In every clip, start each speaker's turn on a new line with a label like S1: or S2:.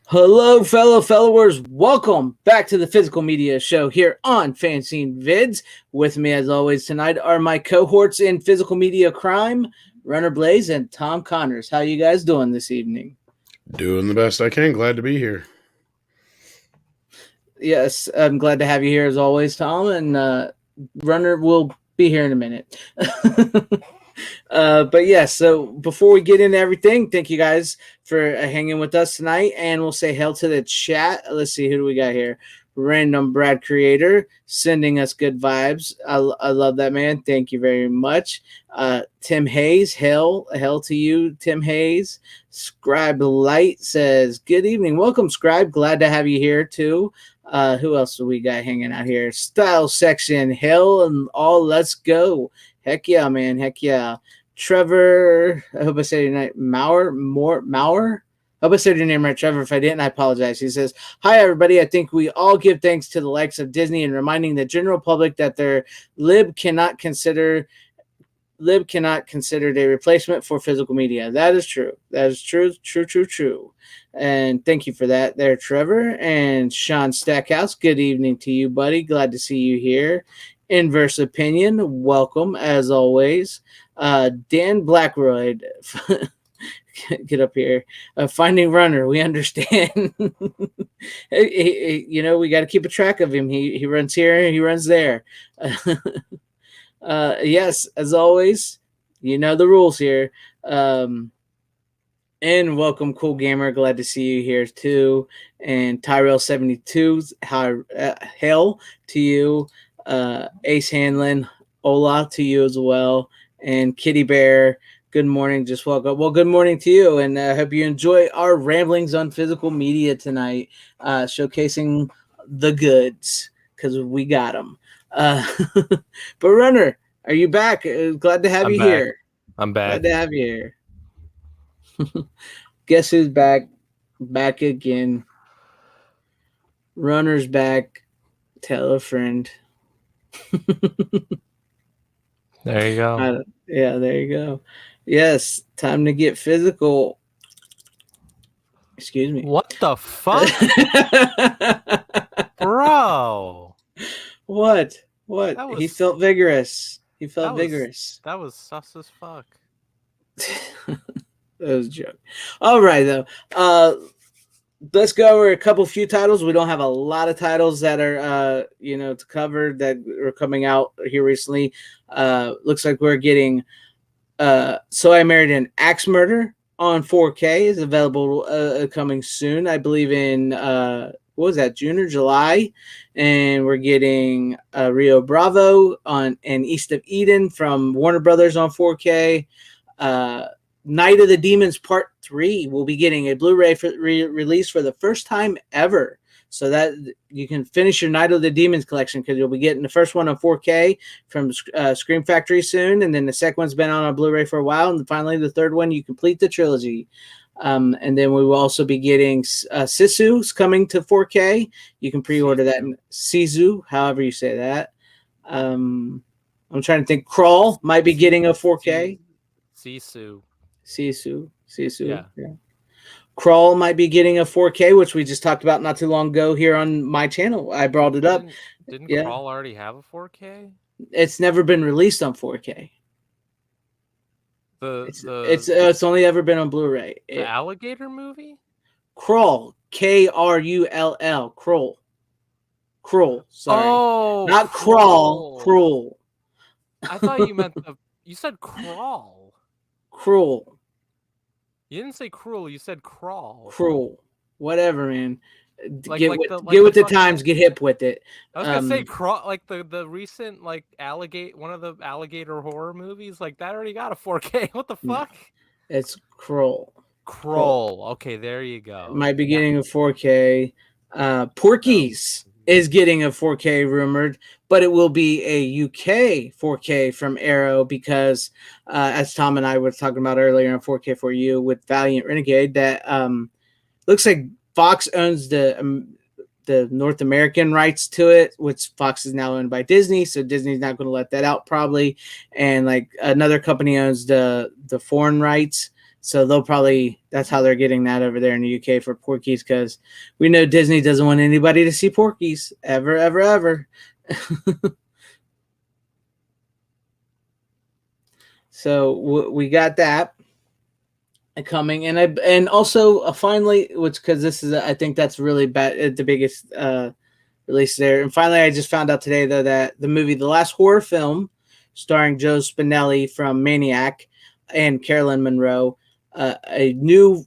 S1: Hello, fellow followers. Welcome back to the Physical Media Show here on FanZcene Vids. With me, as always, tonight are my cohorts in physical media crime, Runner Blaze and Tom Connors. How you guys doing this evening?
S2: Doing the best I can. Glad to be here.
S1: Yes, I'm glad to have you here as always, Tom. And Runner will be here in a minute. But yes, so before we get into everything, thank you guys for hanging with us tonight, and we'll say hail to the chat. Let's see, who do we got here? Random Brad Creator sending us good vibes. I love that, man. Thank you very much. Tim Hayes, hell to you, Tim Hayes. Scribe Light says, good evening. Welcome, Scribe. Glad to have you here too. Who else do we got hanging out here? Style section, hell and all, let's go. Heck yeah, man. Heck yeah. Trevor, I hope I said your name. Maurer? I hope I said your name right, Trevor. If I didn't, I apologize. He says, hi, everybody. I think we all give thanks to the likes of Disney and reminding the general public that their lib cannot consider a replacement for physical media. That is true. That is true. And thank you for that there, Trevor. And Sean Stackhouse, good evening to you, buddy. Glad to see you here. Inverse Opinion, welcome as always. Dan Blackroyd, get up here. Finding Runner, we understand. We got to keep a track of him. He runs here, he runs there. Yes, as always, you know the rules here. And welcome, Cool Gamer. Glad to see you here too. And Tyrell72, hail to you. Ace Hanlon, hola to you as well. And Kitty Bear, good morning. Just welcome. Well, good morning to you. And I hope you enjoy our ramblings on physical media tonight, showcasing the goods because we got them. But Runner, are you back? Glad to have you here.
S3: I'm back.
S1: Glad to have you here. Guess who's back? Back again. Runner's back. Tell a friend.
S3: There you go.
S1: Yeah, there you go. Yes, time to get physical. Excuse me.
S3: What the fuck? Bro.
S1: What? He felt vigorous.
S3: That was sus as fuck.
S1: That was a joke. All right, though. Let's go over a few titles. We don't have a lot of titles that are, to cover that are coming out here recently. Looks like we're getting So I Married an Axe Murder on 4K is available coming soon. I believe in, what was that, June or July? And we're getting Rio Bravo and East of Eden from Warner Brothers on 4K. Night of the Demons Part 3 will be getting a Blu-ray release for the first time ever. So that you can finish your Night of the Demons collection because you'll be getting the first one on 4K from Scream Factory soon. And then the second one's been on a Blu-ray for a while. And finally, the third one, you complete the trilogy. And then we will also be getting Sisu's coming to 4K. You can pre-order that. Sisu, however you say that. I'm trying to think. Crawl might be getting a 4K. Sisu. Yeah. Crawl might be getting a 4K, which we just talked about not too long ago here on my channel. I brought it up.
S3: Didn't Crawl already have a 4K?
S1: It's never been released on 4K. It's only ever been on Blu-ray.
S3: The alligator movie?
S1: Crawl, Krull, Crawl. Sorry, not Crawl. Cruel.
S3: I thought you meant you said Crawl.
S1: Cruel.
S3: You didn't say cruel. You said crawl.
S1: Cruel. Whatever, man. Get with the times. Get hip with it.
S3: I was gonna say crawl, like the recent one of the alligator horror movies. Like that already got a 4K. What the fuck?
S1: It's Crawl.
S3: Okay, there you go.
S1: Might be getting a 4K. Porky's is getting a 4K rumored, but it will be a UK 4K from Arrow because, as Tom and I were talking about earlier on 4K for You with Valiant Renegade, that looks like Fox owns the North American rights to it, which Fox is now owned by Disney, so Disney's not going to let that out probably, and like another company owns the foreign rights. So that's how they're getting that over there in the UK for Porky's, because we know Disney doesn't want anybody to see Porky's ever, ever, ever. So we got that coming, and also finally, which because this is I think that's really bad, the biggest release there. And finally, I just found out today though that the movie The Last Horror Film, starring Joe Spinelli from Maniac and Carolyn Monroe, a new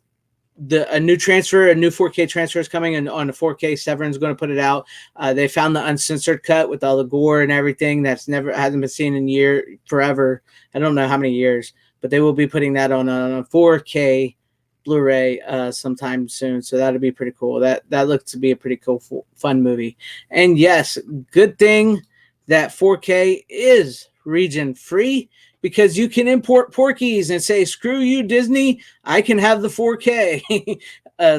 S1: 4K transfer is coming, and on the 4K, Severin's going to put it out. They found the uncensored cut with all the gore and everything hasn't been seen in forever. I don't know how many years, but they will be putting that on a 4K Blu-ray sometime soon. So that'll be pretty cool. That looks to be a pretty cool, fun movie. And yes, good thing that 4K is region free, because you can import Porky's and say, screw you, Disney, I can have the 4K.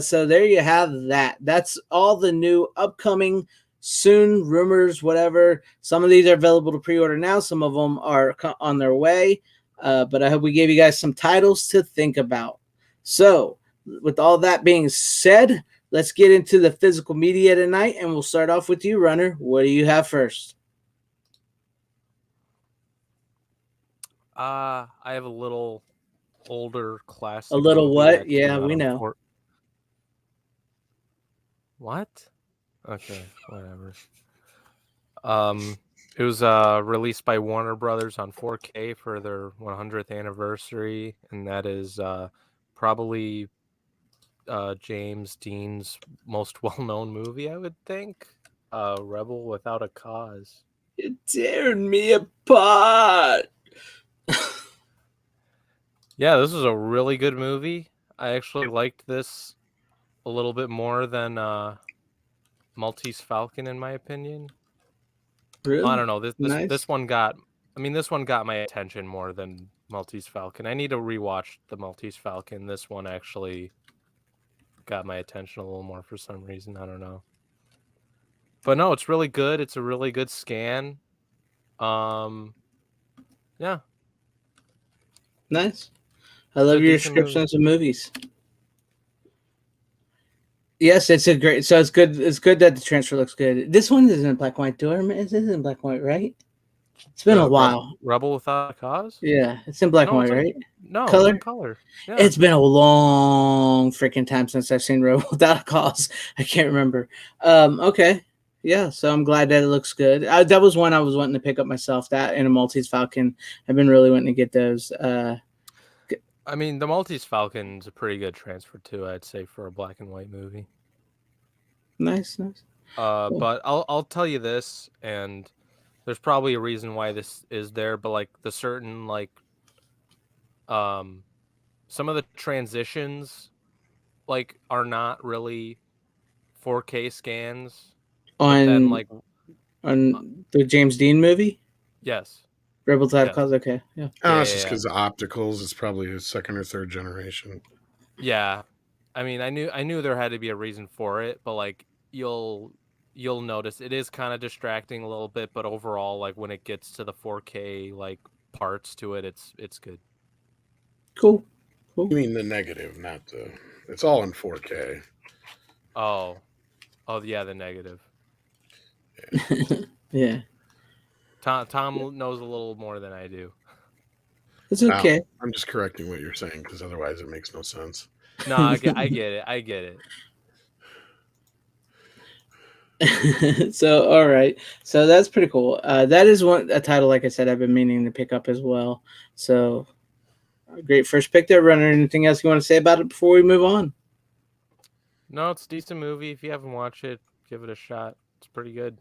S1: So there you have that. That's all the new upcoming soon rumors, whatever. Some of these are available to pre-order now. Some of them are on their way. But I hope we gave you guys some titles to think about. So with all that being said, let's get into the physical media tonight, and we'll start off with you, Runner. What do you have first?
S3: I have a little older classic.
S1: A little what? Yeah, we know.
S3: What? Okay, whatever. It was released by Warner Brothers on 4K for their 100th anniversary, and that is probably James Dean's most well-known movie, I would think. Rebel Without a Cause.
S1: You're tearing me apart.
S3: Yeah, this was a really good movie. I actually liked this a little bit more than Maltese Falcon, in my opinion.
S1: Really?
S3: I don't know.
S1: Nice.
S3: This one got my attention more than Maltese Falcon. I need to rewatch the Maltese Falcon. This one actually got my attention a little more for some reason. I don't know. But no, it's really good. It's a really good scan. Yeah.
S1: Nice. I love your descriptions of movies. Yes, it's a great. So it's good. It's good that the transfer looks good. This one isn't in black and white, It is in black and white, right? It's been a while.
S3: Rebel Without a Cause?
S1: Yeah, it's in black and white, right?
S3: No,
S1: color.
S3: It's color. Yeah.
S1: It's been a long freaking time since I've seen Rebel Without a Cause. I can't remember. Okay. Yeah, so I'm glad that it looks good. That was one I was wanting to pick up myself. That and a Maltese Falcon. I've been really wanting to get those.
S3: I mean, the Maltese Falcon's a pretty good transfer too, I'd say, for a black and white movie.
S1: Nice.
S3: Cool. But I'll tell you this, and there's probably a reason why this is there, but like the certain some of the transitions are not really 4K scans.
S1: On the James Dean movie?
S3: Yes.
S1: Rebel Without a Cause, okay. Yeah.
S2: It's just because the opticals is probably a second or third generation.
S3: Yeah. I mean, I knew there had to be a reason for it, but you'll notice it is kind of distracting a little bit, but overall, when it gets to the 4K parts to it, it's good.
S1: Cool.
S2: You mean the negative, not the... It's all in 4K.
S3: Oh yeah, the negative.
S1: Yeah.
S3: Tom knows a little more than I do.
S1: It's okay.
S2: I'm just correcting what you're saying, because otherwise it makes no sense.
S3: No, I get
S1: it. So, all right. So that's pretty cool. That is a title, like I said, I've been meaning to pick up as well. So, great first pick there, Runner. Anything else you want to say about it before we move on?
S3: No, it's a decent movie. If you haven't watched it, give it a shot. It's pretty good.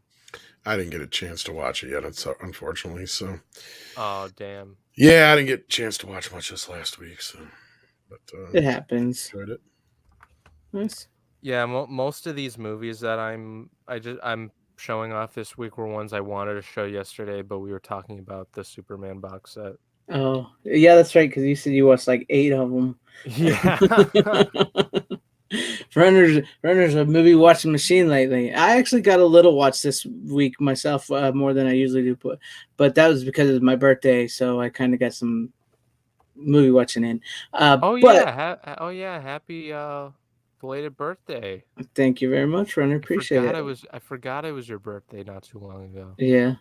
S2: I didn't get a chance to watch it yet, unfortunately. So.
S3: Oh, damn.
S2: Yeah, I didn't get a chance to watch much this last week. So, but
S1: it happens.
S2: Enjoyed it.
S1: Nice.
S3: Yeah, most of these movies that I'm showing off this week were ones I wanted to show yesterday, but we were talking about the Superman box set.
S1: Oh, yeah, that's right. Because you said you watched 8 of them.
S3: Yeah.
S1: Runner's a movie watching machine lately. I actually got a little watch this week myself, more than I usually do, but that was because it was my birthday, so I kind of got some movie watching in.
S3: Oh
S1: But
S3: yeah, happy belated birthday.
S1: thank you very much, Runner. Appreciate it.
S3: I forgot it was your birthday not too long ago.
S1: Yeah.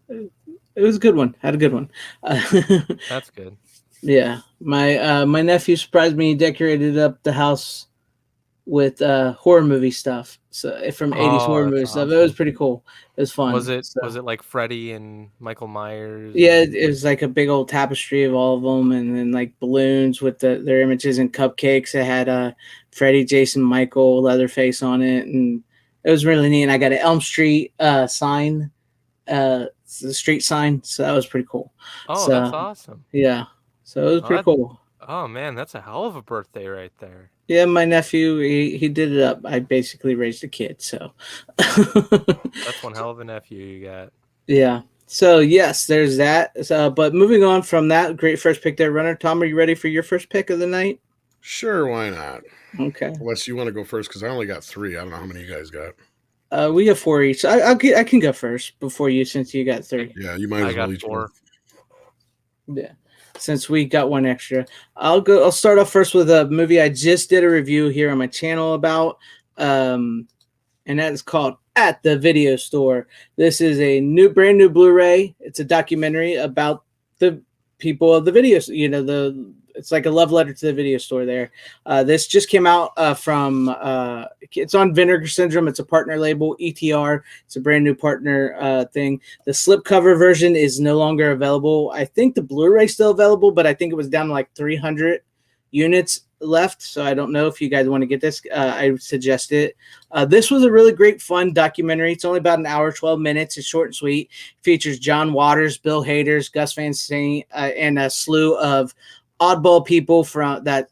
S1: It was a good one. Had a good one.
S3: That's good.
S1: Yeah. My nephew surprised me. He decorated up the house with horror movie stuff. So from 80s
S3: Oh,
S1: horror
S3: that's
S1: movie stuff. It was
S3: awesome.
S1: pretty cool. It was fun.
S3: Was it
S1: So
S3: like Freddy and Michael Myers
S1: yeah,
S3: and
S1: it was like a big old tapestry of all of them, and then like balloons with their images and cupcakes. It had Freddy, Jason, Michael, Leatherface on it, and it was really neat. And I got an Elm Street sign, the street sign, so that was pretty cool.
S3: Oh, that's
S1: So
S3: awesome.
S1: yeah, so it was pretty cool.
S3: Oh man, that's a hell of a birthday right there.
S1: Yeah, my nephew, he did it up. I basically raised a kid, so
S3: That's one hell of a nephew you got.
S1: yeah. So yes, there's that. So, but moving on from that, great first pick there, Runner. Tom, are you ready for your first pick of the night?
S2: Sure, why not?
S1: Okay.
S2: Unless you want to go first, because I only got 3. I don't know how many you guys got.
S1: We got 4 each. I can go first before you, since you got 3.
S2: Yeah, you might as well
S3: got
S2: each
S3: 4.
S1: Yeah, since we got one extra, I'll start off first with a movie I just did a review here on my channel about, and that is called At the Video Store. This is a brand new Blu-ray. It's a documentary about the people of the videos. It's like a love letter to the video store there. This just came out from it's on Vinegar Syndrome. It's a partner label, ETR. It's a brand new partner thing. The slipcover version is no longer available. I think the Blu-ray is still available, but I think it was down to like 300 units left. So I don't know if you guys want to get this. I would suggest it. This was a really great, fun documentary. It's only about an hour, 12 minutes. It's short and sweet. It features John Waters, Bill Haders, Gus Van Sant, and a slew of oddball people from that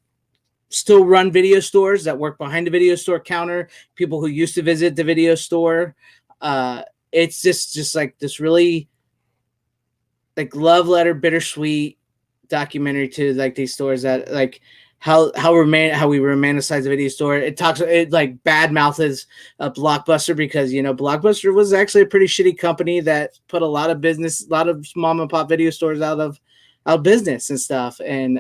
S1: still run video stores, that work behind the video store counter, people who used to visit the video store. It's just like this really like love letter, bittersweet documentary to like these stores that like how we romanticize the video store. It like bad mouths a Blockbuster, because Blockbuster was actually a pretty shitty company that put a lot of mom and pop video stores out of business and stuff. And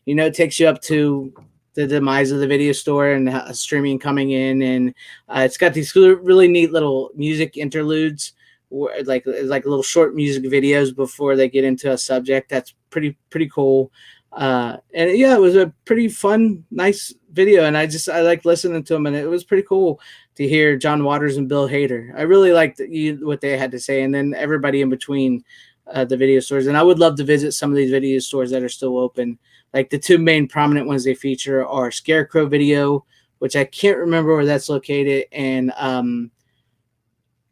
S1: it takes you up to the demise of the video store and streaming coming in, and it's got these really neat little music interludes, like little short music videos before they get into a subject. That's pretty cool. And yeah, it was a pretty fun, nice video, and I like listening to them, and it was pretty cool to hear John Waters and Bill Hader. I really liked what they had to say, and then everybody in between the video stores. And I would love to visit some of these video stores that are still open. Like the 2 main prominent ones they feature are Scarecrow Video, which I can't remember where that's located, and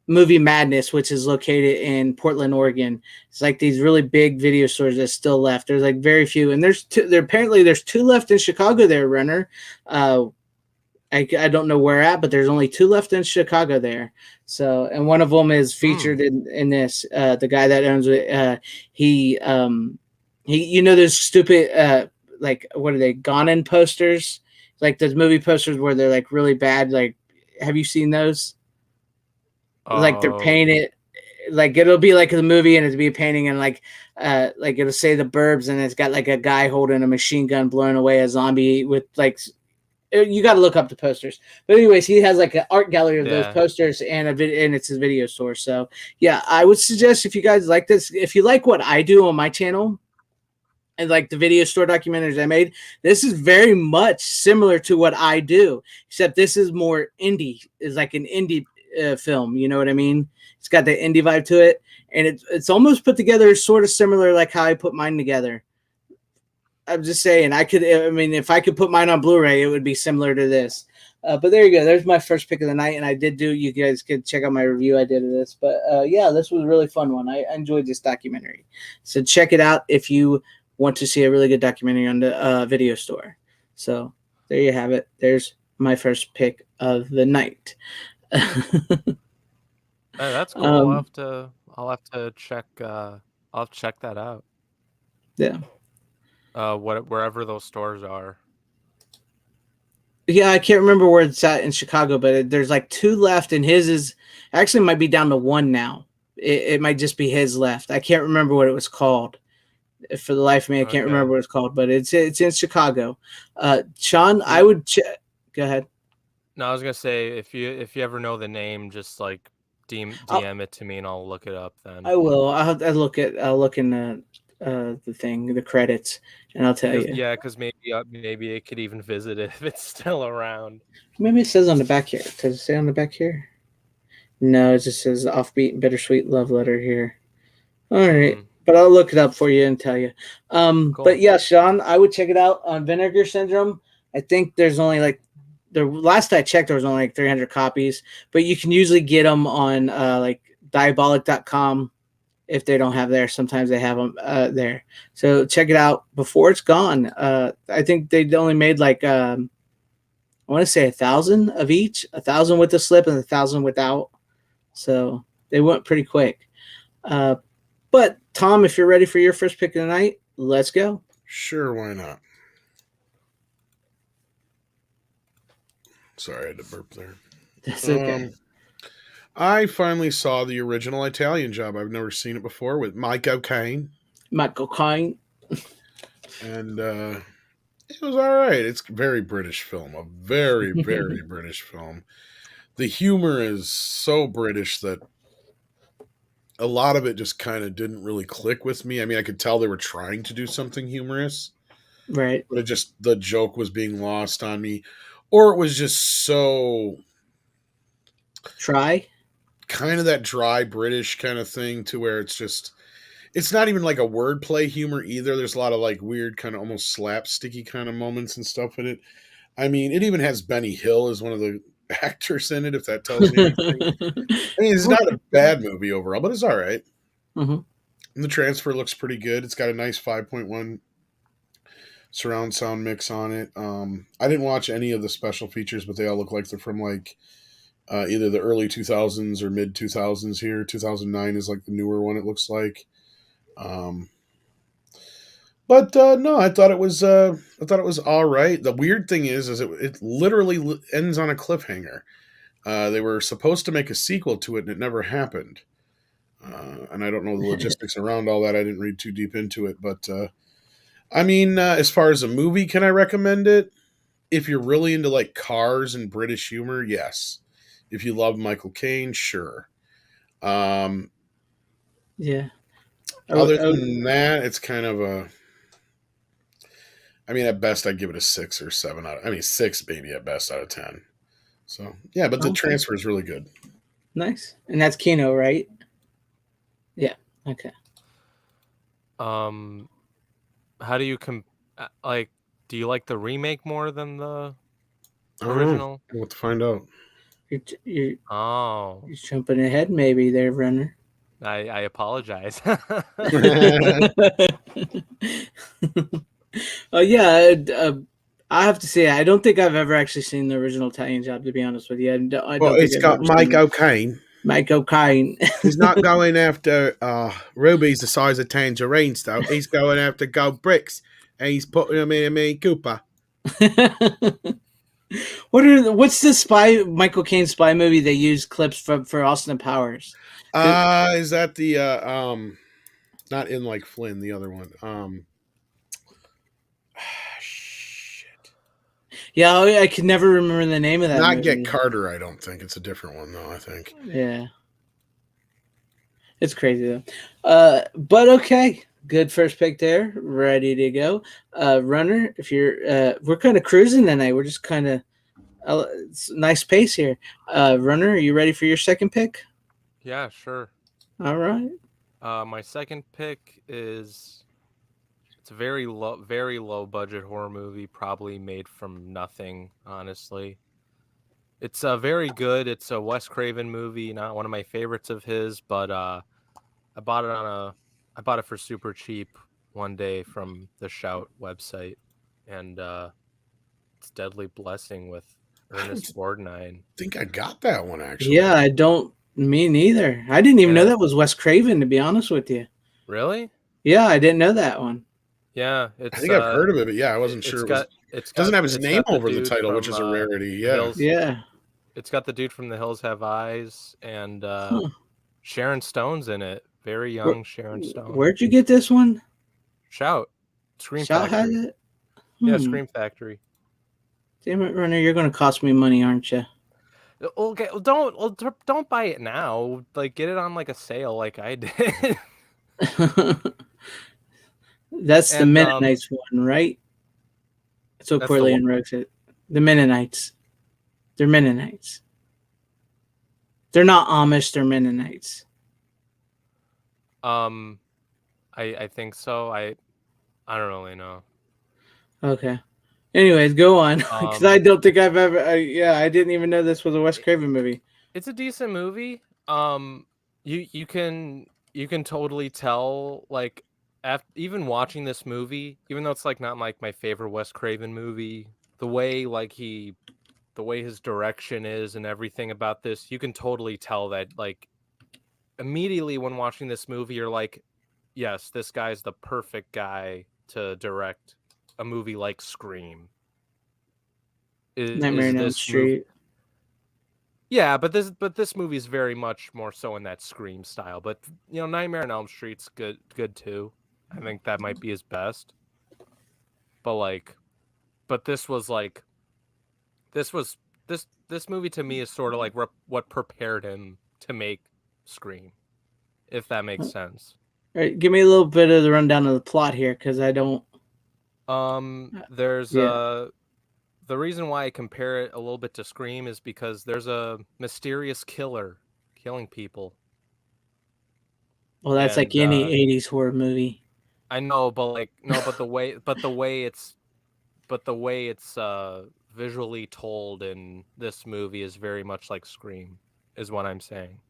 S1: Movie Madness, which is located in Portland, Oregon. It's like these really big video stores that's still left. There's like very few, and there's 2 left in Chicago there, Renner. I don't know where at, but there's only 2 left in Chicago there. So, and one of them is featured in this. The guy that owns it, he those stupid like, what are they, Gone posters? Like those movie posters where they're like really bad. Like, have you seen those? Like they're painted, like it'll be like the movie and it'll be a painting, and like it'll say The Burbs, and it's got like a guy holding a machine gun blowing away a zombie with like. You got to look up the posters, but anyways, he has like an art gallery of those posters and and it's his video store. So yeah, I would suggest, if you guys like this, if you like what I do on my channel and like the video store documentaries I made, this is very much similar to what I do, except this is more indie. It's like an indie film. You know what I mean? It's got the indie vibe to it, and it's almost put together sort of similar like how I put mine together. I'm just saying, if I could put mine on Blu-ray, it would be similar to this. But there you go. There's my first pick of the night, and I did do. You guys could check out my review I did of this. But yeah, this was a really fun one. I enjoyed this documentary. So check it out if you want to see a really good documentary on the video store. So there you have it. There's my first pick of the night.
S3: That's cool. I'll have to check. I'll check that out.
S1: Yeah.
S3: Wherever those stores are.
S1: Yeah, I can't remember where it's at in Chicago, but there's like 2 left, and his is actually might be down to 1 now. It might just be his left. I can't remember what it was called. For the life of me, I can't
S3: Okay.
S1: remember what it's called, but it's in Chicago. Sean, I
S3: Yeah.
S1: would go ahead.
S3: No, I was gonna say if you ever know the name, just like DM it to me and I'll look it up then.
S1: I will. I'll look in the thing, the credits, and I'll tell you.
S3: Yeah, because maybe it could even visit it if it's still around.
S1: Maybe it says on the back here. Does it say on the back here? No, it just says offbeat, bittersweet love letter here. All right, but I'll look it up for you and tell you.
S3: Cool.
S1: But yeah, Sean, I would check it out on Vinegar Syndrome. I think there's only like the last I checked, there was only like 300 copies, but you can usually get them on like diabolic.com. If they don't have there, sometimes they have them there. So check it out before it's gone. I think they only made like I want to say 1,000 of each, 1,000 with the slip and 1,000 without. So they went pretty quick. But Tom, if you're ready for your first pick of the night, let's go.
S2: Sure, why not? Sorry, I had to burp there.
S1: That's okay.
S2: I finally saw the original Italian Job. I've never seen it before with Michael Caine.
S1: Michael Caine.
S2: And it was all right. It's a very British film, a very, very British film. The humor is so British that a lot of it just kind of didn't really click with me. I mean, I could tell they were trying to do something humorous.
S1: Right.
S2: But the joke was being lost on me. Or it was just so...
S1: Try?
S2: Kind of that dry British kind of thing to where it's not even like a wordplay humor either. There's a lot of like weird kind of almost slapsticky kind of moments and stuff in it. I mean, it even has Benny Hill as one of the actors in it, if that tells you anything. I mean, it's not a bad movie overall, but it's all right.
S1: Mm-hmm.
S2: And the transfer looks pretty good. It's got a nice 5.1 surround sound mix on it. I didn't watch any of the special features, but they all look like they're from like either the early 2000s or mid 2000s here. 2009 is like the newer one, it looks like. But no, I thought it was all right. The weird thing is it literally ends on a cliffhanger. They were supposed to make a sequel to it, and it never happened. And I don't know the logistics around all that. I didn't read too deep into it, but I mean, as far as a movie, can I recommend it? If you're really into like cars and British humor, yes. If you love Michael Caine, sure.
S1: Yeah.
S2: Other than that, it's kind of a... I mean, at best, I'd give it a 6 or 7 out of... I mean, 6 maybe at best out of 10. So, yeah, but the transfer is really good.
S1: Nice. And that's Kino, right? Yeah. Okay.
S3: How do you like? Do you like the remake more than the original?
S2: We'll have to find out.
S1: You're
S3: Oh,
S1: you're jumping ahead, maybe there, runner.
S3: I apologize.
S1: Oh yeah, I have to say I don't think I've ever actually seen the original Italian Job. To be honest with you, I don't
S2: It's got Michael Caine.
S1: Michael Caine.
S2: He's not going after rubies the size of tangerines, though. He's going after gold bricks, and he's putting them in a Mini Cooper.
S1: What's the Michael Caine spy movie they use clips for Austin Powers?
S2: Is that the not In Like Flynn, the other one? Shit.
S1: Yeah, I can never remember the name of that.
S2: Not
S1: movie.
S2: Get Carter, I don't think. It's a different one, though, I think.
S1: Yeah. It's crazy, though. But okay. Good first pick there. Ready to go. Runner, if you're... we're kind of cruising tonight. We're just kind of... it's a nice pace here. Runner, are you ready for your second pick?
S3: Yeah, sure.
S1: All right.
S3: My second pick is... It's a very low budget horror movie, probably made from nothing, honestly. It's very good. It's a Wes Craven movie, not one of my favorites of his, but I bought it for super cheap one day from the Shout website, and it's Deadly Blessing with Ernest Borgnine.
S2: I think I got that one, actually.
S1: Yeah, I don't... Me neither. I didn't even know that was Wes Craven, to be honest with you.
S3: Really?
S1: Yeah, I didn't know that one.
S3: Yeah,
S2: I think I've heard of it, but yeah, I wasn't sure. It doesn't have his name over the title, which is a rarity. Yeah,
S1: yeah.
S3: It's got the dude from The Hills Have Eyes and Sharon Stone's in it. Very young Sharon Stone.
S1: Where'd you get this one?
S3: Shout. Scream
S1: Shout had
S3: Factory.
S1: it.
S3: Yeah, Scream Factory.
S1: Damn it, Runner! You're gonna cost me money, aren't you?
S3: Okay, don't buy it now. Like, get it on like a sale, like I did.
S1: That's the
S3: And
S1: Mennonites one, right? So
S3: that's the
S1: Corley
S3: one.
S1: and Rex it. The Mennonites. They're Mennonites. They're not Amish. They're Mennonites.
S3: I think so. I don't really know.
S1: Okay. Anyways, go on, because I don't think I've ever. I didn't even know this was a Wes Craven movie.
S3: It's a decent movie. You can totally tell, like, even watching this movie, even though it's like not like my favorite Wes Craven movie, the way his direction is and everything about this, you can totally tell that, like, immediately when watching this movie, you're like, yes, this guy's the perfect guy to direct a movie like Scream.
S1: Nightmare
S3: Is
S1: on Elm
S3: this movie?
S1: Street.
S3: Yeah, but this movie is very much more so in that Scream style. But Nightmare on Elm Street's good too. I think that might be his best. But this was like, this movie to me is sort of like what prepared him to make Scream, if that makes sense.
S1: All right, give me a little bit of the rundown of the plot here, because I don't.
S3: There's
S1: Yeah.
S3: the reason why I compare it a little bit to Scream is because there's a mysterious killer killing people.
S1: Well, that's like
S3: And
S1: any '80s horror movie.
S3: I know, but like no, but the way it's visually told in this movie is very much like Scream, is what I'm saying.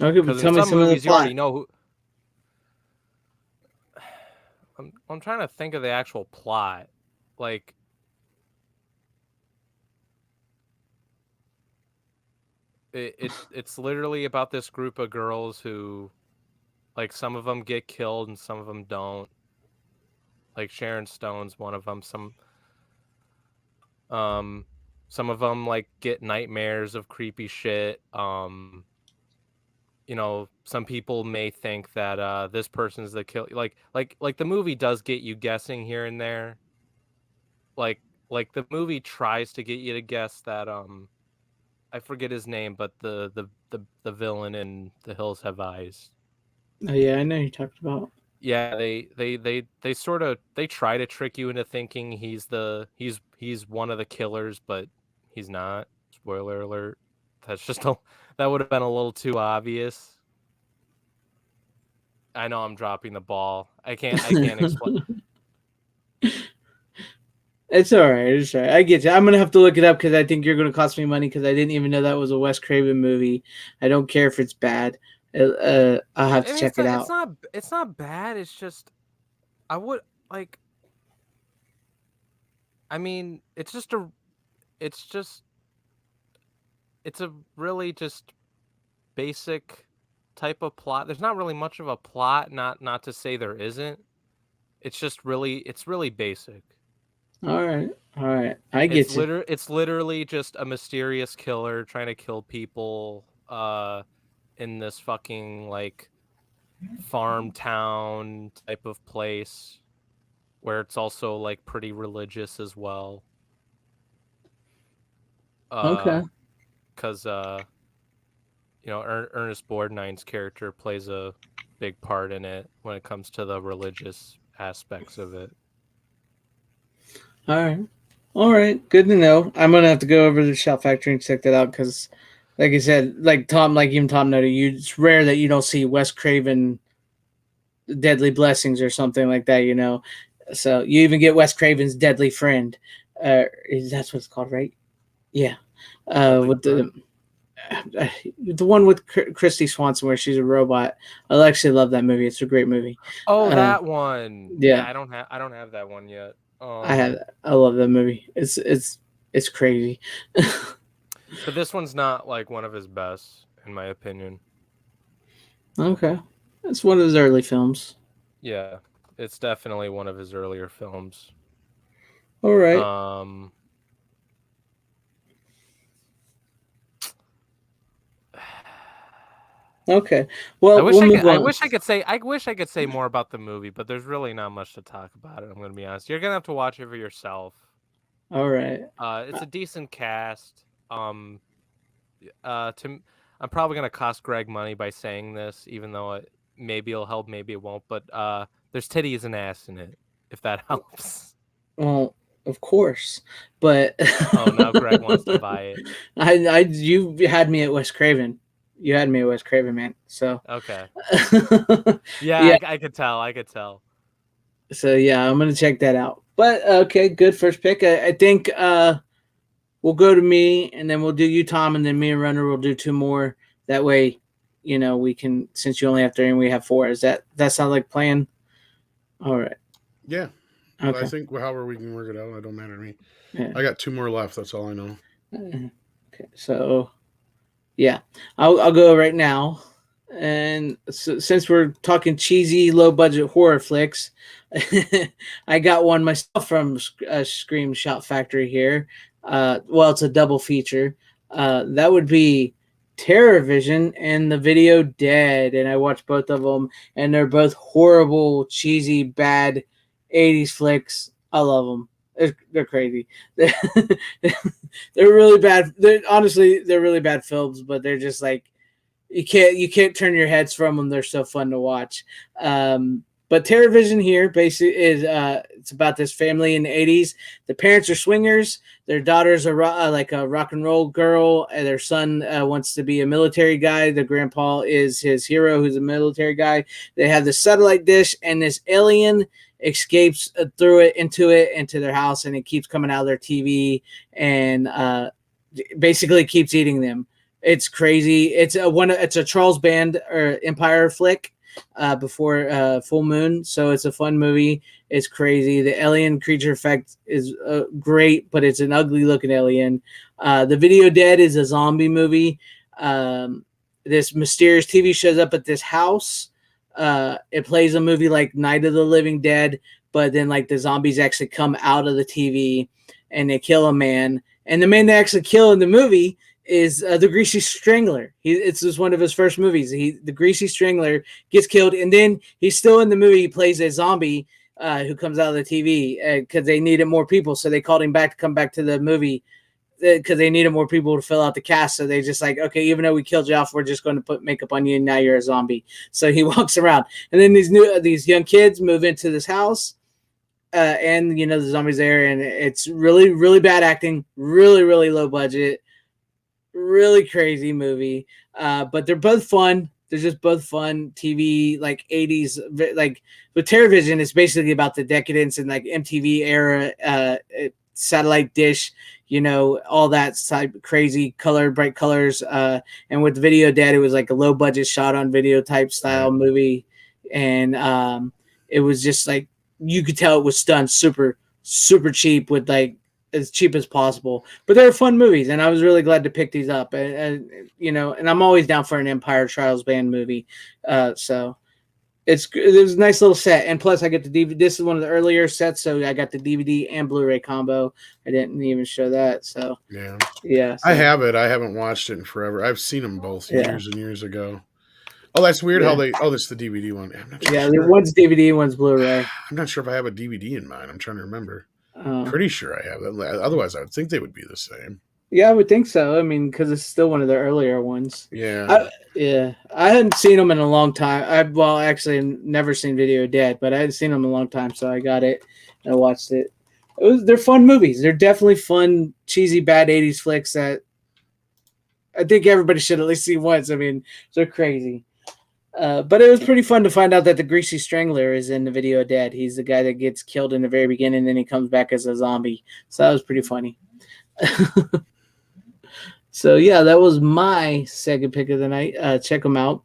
S1: Okay, but
S3: Because in
S1: tell me
S3: some
S1: some of the
S3: movies you already
S1: plot.
S3: know who. I'm trying to think of the actual plot. Like, it's literally about this group of girls who, like, some of them get killed and some of them don't. Like, Sharon Stone's one of them. Some of them, like, get nightmares of creepy shit. Some people may think that this person's the kill. Like the movie does get you guessing here and there. Like the movie tries to get you to guess that I forget his name, but the villain in The Hills Have Eyes.
S1: Oh yeah, I know who you talked about.
S3: Yeah, they sort of try to trick you into thinking he's one of the killers, but he's not. Spoiler alert. That would have been a little too obvious. I know I'm dropping the ball. I can't explain.
S1: It's all right. It's all right. I get you. I'm gonna have to look it up because I think you're gonna cost me money because I didn't even know that was a Wes Craven movie. I don't care if it's bad. I'll have to check it out.
S3: It's not bad. It's just I would like. I mean, it's a really just basic type of plot. There's not really much of a plot. Not to say there isn't. It's really basic.
S1: All right. I get you.
S3: It's literally just a mysterious killer trying to kill people in this fucking, like, farm town type of place where it's also, like, pretty religious as well.
S1: Okay.
S3: Because Ernest Borgnine's character plays a big part in it when it comes to the religious aspects of it.
S1: All right. All right. Good to know. I'm gonna have to go over to the Shout Factory and check that out because, like I said, like even Tom noted, it's rare that you don't see Wes Craven Deadly Blessings or something like that. So you even get Wes Craven's Deadly Friend. That's what it's called, right? Yeah. With the one with Christy Swanson where she's a robot. I actually love that movie. It's a great movie.
S3: Oh, that one.
S1: Yeah,
S3: I don't have that one yet.
S1: I love that movie. It's crazy.
S3: But this one's not like one of his best, in my opinion.
S1: Okay, it's one of his early films.
S3: Yeah, it's definitely one of his earlier films.
S1: All right. Okay. Well, we'll move
S3: I
S1: on.
S3: wish I could say more about the movie, but there's really not much to talk about it. I'm going to be honest. You're going to have to watch it for yourself.
S1: All right.
S3: It's a decent cast. I'm probably going to cost Greg money by saying this, even though maybe it'll help, maybe it won't. But there's titties and ass in it, if that helps.
S1: Well, of course, but
S3: Oh, now Greg wants to buy it.
S1: you had me at Wes Craven. You had me at Wes Craven, man. So,
S3: Okay. Yeah,
S1: yeah.
S3: I could tell. I could tell.
S1: So yeah, I'm gonna check that out. But okay, good first pick. I think we'll go to me, and then we'll do you, Tom, and then me and Runner will do two more. That way, we can, since you only have three and we have four. Is that sound like plan? All right.
S2: Yeah.
S1: Okay.
S2: I think however we can work it out, it don't matter to me.
S1: Yeah.
S2: I got two more left. That's all I know.
S1: Okay. So yeah, I'll go right now. And so, since we're talking cheesy, low budget horror flicks, I got one myself from Scream Shout Factory here. Well, it's a double feature. That would be Terror Vision and the video Dead. And I watched both of them, and they're both horrible, cheesy, bad 80s flicks. I love them. They're crazy. They're really bad. Honestly, they're really bad films, but they're just like, you can't turn your heads from them. They're so fun to watch. But Terror Vision here basically is it's about this family in the 80s. The parents are swingers. Their daughter's like a rock and roll girl, and their son wants to be a military guy. The grandpa is his hero, who's a military guy. They have this satellite dish, and this alien escapes through it into their house, and it keeps coming out of their TV and basically keeps eating them. It's crazy. It's a Charles Band or Empire flick before Full Moon, so it's a fun movie. It's crazy. The alien creature effect is great, but it's an ugly looking alien. The Video Dead is a zombie movie. This mysterious TV shows up at this house. It plays a movie like Night of the Living Dead, but then like the zombies actually come out of the TV and they kill a man. And the man they actually kill in the movie is the Greasy Strangler. It's just one of his first movies. The Greasy Strangler gets killed, and then he's still in the movie. He plays a zombie who comes out of the TV because they needed more people, so they called him back to come back to the movie because they needed more people to fill out the cast. So they just like, okay, even though we killed you off, we're just going to put makeup on you, and now you're a zombie. So he walks around, and then these young kids move into this house. And the zombies there, and it's really, really bad acting, really, really low budget, really crazy movie. But they're both fun. They're just both fun TV, like 80s. Like with Terror Vision, it's basically about the decadence and like MTV era satellite dish, all that type crazy color, bright colors. And with Video Dead, it was like a low budget shot on video type style movie, and it was just like, you could tell it was done super, super cheap with like as cheap as possible. But they're fun movies, and I was really glad to pick these up. And I'm always down for an Empire Trials Band movie. So it was a nice little set, and plus I get the DVD. This is one of the earlier sets, so I got the DVD and Blu-ray combo. I didn't even show that. So yeah. So.
S2: I have it. I haven't watched it in forever. I've seen them both years and years ago. Oh, that's weird how they... Oh, this is the DVD one. I'm not
S1: sure. One's DVD, one's Blu-ray.
S2: I'm not sure if I have a DVD in mine. I'm trying to remember. Pretty sure I have that. Otherwise, I would think they would be the same.
S1: Yeah, I would think so. I mean, because it's still one of the earlier ones.
S2: Yeah.
S1: I hadn't seen them in a long time. Actually, never seen Video Dead, but I hadn't seen them in a long time, so I got it and I watched it. They're fun movies. They're definitely fun, cheesy, bad 80s flicks that I think everybody should at least see once. I mean, they're crazy. But it was pretty fun to find out that the Greasy Strangler is in the Video Dead. He's the guy that gets killed in the very beginning, and then he comes back as a zombie. So that was pretty funny. So yeah, that was my second pick of the night. Check them out.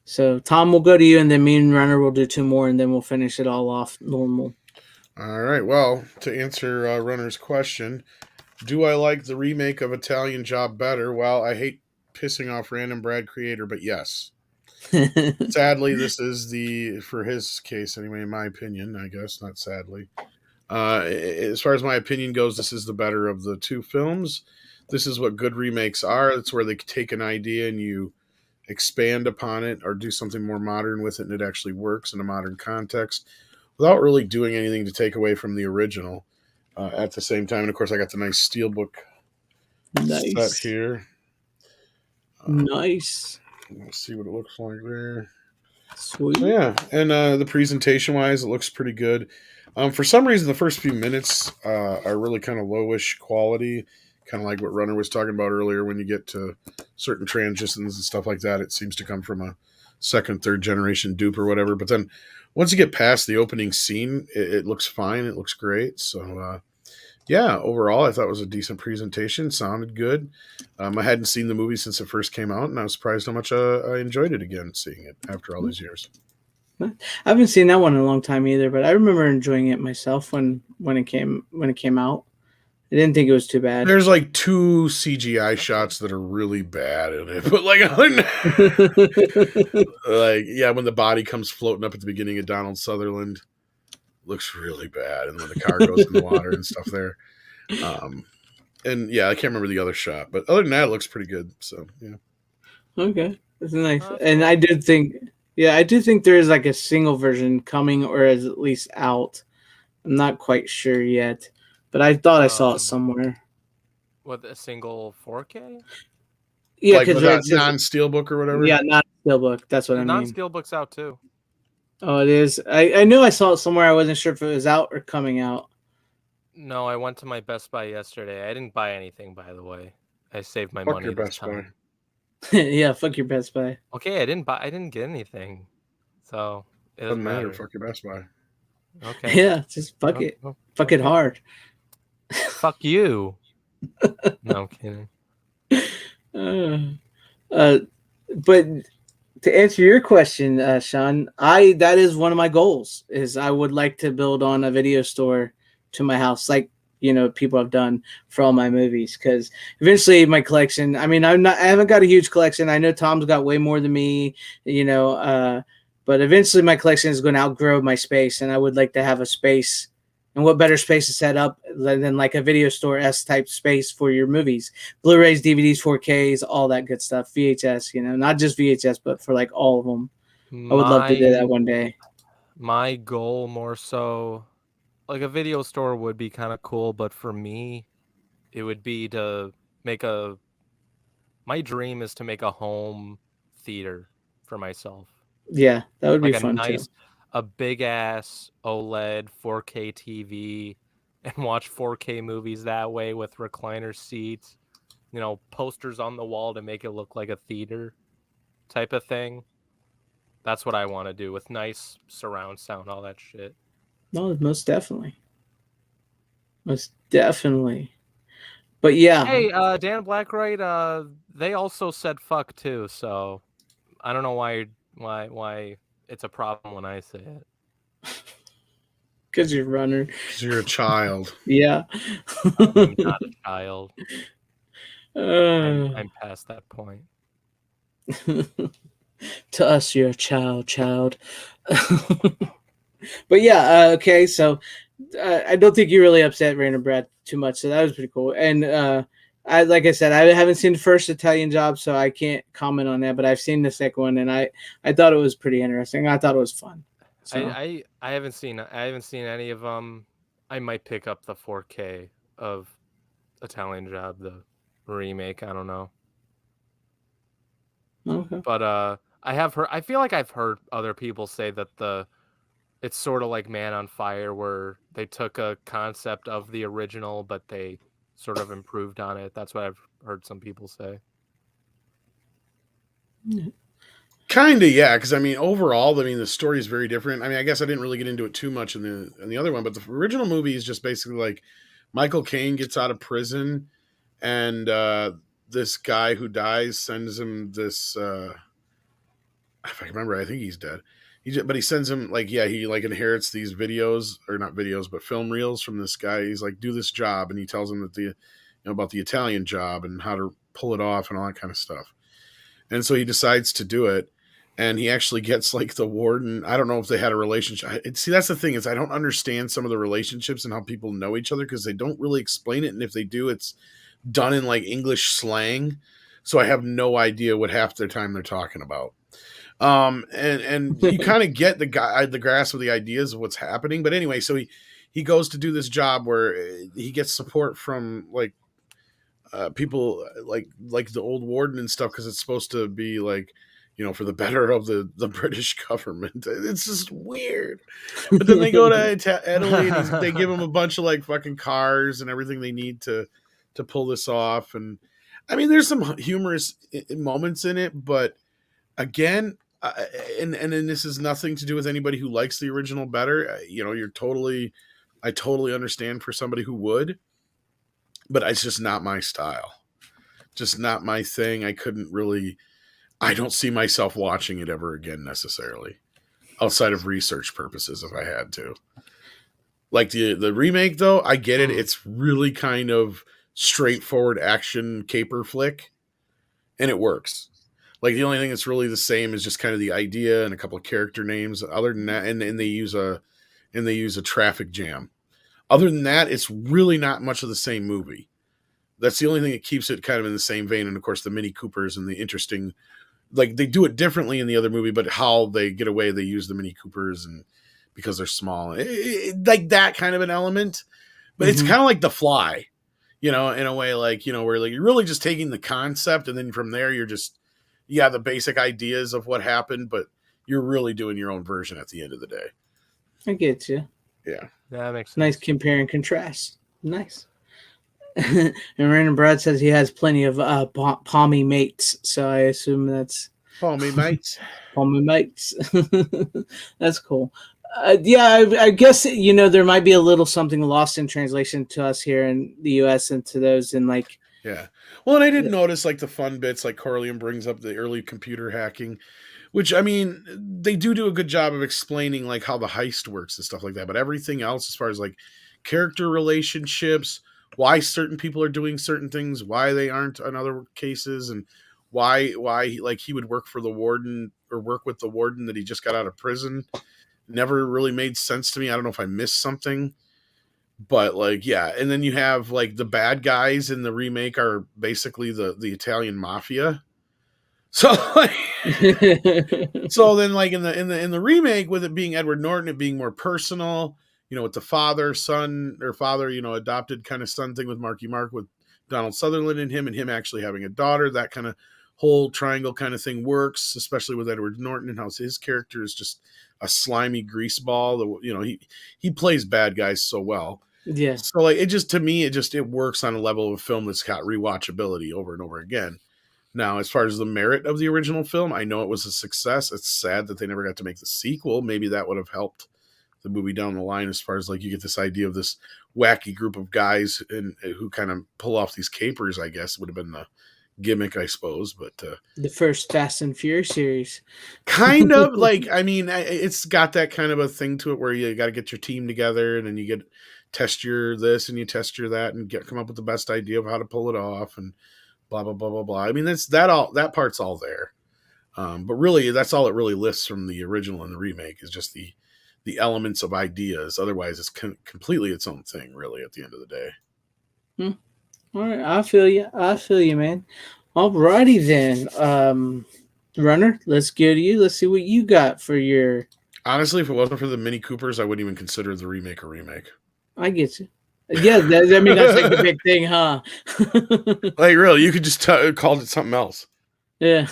S1: So Tom, will go to you, and then me and Runner will do two more, and then we'll finish it all off normal.
S2: All right. Well, to answer Runner's question, do I like the remake of Italian Job better? Well, I hate pissing off random Brad creator, but yes. Sadly, this is for his case anyway, in my opinion, I guess, not sadly. As far as my opinion goes, this is the better of the two films. this is what good remakes are. It's where they take an idea and you expand upon it or do something more modern with it, and it actually works in a modern context without really doing anything to take away from the original. At the same time, and of course, I got the nice steelbook set
S1: Nice.
S2: here.
S1: Nice.
S2: Let's see what it looks like there.
S1: Sweet.
S2: So yeah, and the presentation wise, it looks pretty good. For some reason, the first few minutes are really kind of lowish quality, kind of like what Runner was talking about earlier. When you get to certain transitions and stuff like that, it seems to come from a second, third generation dupe or whatever. But then once you get past the opening scene, it looks fine. It looks great. So yeah, overall, I thought it was a decent presentation. Sounded good. I hadn't seen the movie since it first came out, and I was surprised how much I enjoyed it again, seeing it after all these years.
S1: I haven't seen that one in a long time either, but I remember enjoying it myself when it came out. I didn't think it was too bad.
S2: There's like 2 CGI shots that are really bad in it, but like other than that, like yeah, when the body comes floating up at the beginning of Donald Sutherland, looks really bad, and when the car goes in the water and stuff there. And yeah, I can't remember the other shot, but other than that, it looks pretty good. So yeah.
S1: Okay, that's nice. And I do think there is like a single version coming, or is at least out. I'm not quite sure yet, but I thought I saw it somewhere.
S3: With a single 4K?
S1: Yeah,
S2: like
S1: because
S2: non-steelbook or whatever.
S1: Yeah, not steelbook. That's what I mean.
S3: Non-steelbook's out too.
S1: Oh, it is. I knew I saw it somewhere. I wasn't sure if it was out or coming out.
S3: No, I went to my Best Buy yesterday. I didn't buy anything, by the way. I saved my
S2: Fuck
S3: money
S2: your
S3: this
S2: Best
S3: time.
S1: Yeah, fuck your Best Buy.
S3: Okay, I didn't get anything. So it doesn't matter.
S2: Fuck your Best Buy.
S3: Okay.
S1: Yeah, just fuck it. Fuck it hard.
S3: Fuck you. No, I'm kidding.
S1: But to answer your question, Sean, that is one of my goals. Is I would like to build on a video store to my house, like people have done for all my movies. Because eventually, my collection. I mean, I haven't got a huge collection. I know Tom's got way more than me. But eventually, my collection is going to outgrow my space, and I would like to have a space. And what better space to set up than like a video store S-type space for your movies, Blu-rays, DVDs, 4Ks, all that good stuff, VHS, not just VHS, but for like all of them. I would love to do that one day. My
S3: goal more so, like a video store would be kind of cool, but for me, it would be to my dream is to make a home theater for myself.
S1: Yeah, that would be fun too.
S3: A big ass OLED 4K TV and watch 4K movies that way with recliner seats, posters on the wall to make it look like a theater type of thing. That's what I want to do with nice surround sound, all that shit. No, most definitely. Most definitely. But yeah. Hey, Dan Blackwright, they also said fuck too, so I don't know why it's a problem when I say it. Because you're Runner.
S2: Because you're a child.
S1: Yeah.
S3: I'm not a child. I'm past that point.
S1: To us, you're a child. But yeah, okay, so I don't think you really upset Random Brad too much, so that was pretty cool. And like I said, I haven't seen the first Italian Job, so I can't comment on that. But I've seen the second one, and I thought it was pretty interesting. I thought it was fun. So.
S3: I haven't seen any of them. I might pick up the 4K of Italian Job, the remake. I don't know.
S1: Okay.
S3: But I have heard. I feel like I've heard other people say that it's sort of like Man on Fire, where they took a concept of the original, but they sort of improved on it. That's what I've heard some people say.
S2: Kinda, yeah. Because I mean, overall, the story is very different. I mean, I guess I didn't really get into it too much in the other one, but the original movie is just basically like Michael Caine gets out of prison, and this guy who dies sends him this. If I can remember, I think he's dead. But he sends him he inherits these videos, or not videos, but film reels from this guy. He's like, do this job, and he tells him that about the Italian Job and how to pull it off and all that kind of stuff. And so he decides to do it, and he actually gets like the warden. I don't know if they had a relationship. See, that's the thing, is I don't understand some of the relationships and how people know each other, because they don't really explain it, and if they do, it's done in like English slang, so I have no idea what half the time they're talking about. And you kind of get the grasp of the ideas of what's happening. But anyway, so he goes to do this job where he gets support from like people like the old warden and stuff, because it's supposed to be like, you know, for the better of the British government. It's just weird. But then they go to Italy, and they give him a bunch of like fucking cars and everything they need to pull this off. And I mean, there's some humorous moments in it, but again, and then this is nothing to do with anybody who likes the original better. You know, I totally understand for somebody who would, but it's just not my style. Just not my thing. I don't see myself watching it ever again necessarily, outside of research purposes if I had to. Like the remake though, I get it. It's really kind of straightforward action caper flick, and it works. Like the only thing that's really the same is just kind of the idea and a couple of character names. Other than that, and they use a traffic jam. Other than that, it's really not much of the same movie. That's the only thing that keeps it kind of in the same vein. And of course, the Mini Coopers and the interesting, like they do it differently in the other movie, but how they get away, they use the Mini Coopers and because they're small, like that kind of an element. But it's kind of like The Fly, you know, in a way, like, you know, where like you're really just taking the concept, and then from there you're just, yeah, the basic ideas of what happened, but you're really doing your own version at the end of the day.
S1: I get you.
S2: Yeah.
S3: That makes sense.
S1: Nice compare and contrast. Nice. And Random Brad says he has plenty of palmy mates, so I assume that's
S2: Palmy mates.
S1: Palmy mates. That's cool. Yeah, I guess, you know, there might be a little something lost in translation to us here in the U.S. and to those in like.
S2: Yeah. Well, and I did notice like the fun bits, like Corleone brings up the early computer hacking, which I mean, they do a good job of explaining like how the heist works and stuff like that. But everything else, as far as like character relationships, why certain people are doing certain things, why they aren't in other cases, and why like he would work for the warden or work with the warden that he just got out of prison, never really made sense to me. I don't know if I missed something. But like, yeah, and then you have like the bad guys in the remake are basically the Italian mafia. So like, so then like in the remake, with it being Edward Norton, it being more personal, you know, with the father son or father, you know, adopted kind of son thing with Marky Mark, with Donald Sutherland and him actually having a daughter, that kind of whole triangle kind of thing works, especially with Edward Norton and how his character is just a slimy greaseball. You know, he plays bad guys so well.
S1: Yeah.
S2: So like it just, to me, it works on a level of a film that's got rewatchability over and over again. Now, as far as the merit of the original film, I know it was a success. It's sad that they never got to make the sequel. Maybe that would have helped the movie down the line, as far as like you get this idea of this wacky group of guys and who kind of pull off these capers, I guess would have been the gimmick, I suppose. But
S1: the first Fast and Furious series.
S2: Kind of like, I mean, it's got that kind of a thing to it where you got to get your team together, and then you test your this and you test your that and come up with the best idea of how to pull it off and blah blah blah blah blah. I mean, that part's all there, but really that's all it really lists from the original and the remake is just the elements of ideas. Otherwise, it's completely its own thing, really, at the end of the day.
S1: All right, I feel you, man. Alrighty then, Runner, let's go to you. Let's see what you got for your.
S2: Honestly, if it wasn't for the Mini Coopers, I wouldn't even consider the remake a remake.
S1: I get you. Yeah, I mean that's like the big thing, huh?
S2: Like, really, you could just called it something else.
S1: Yeah.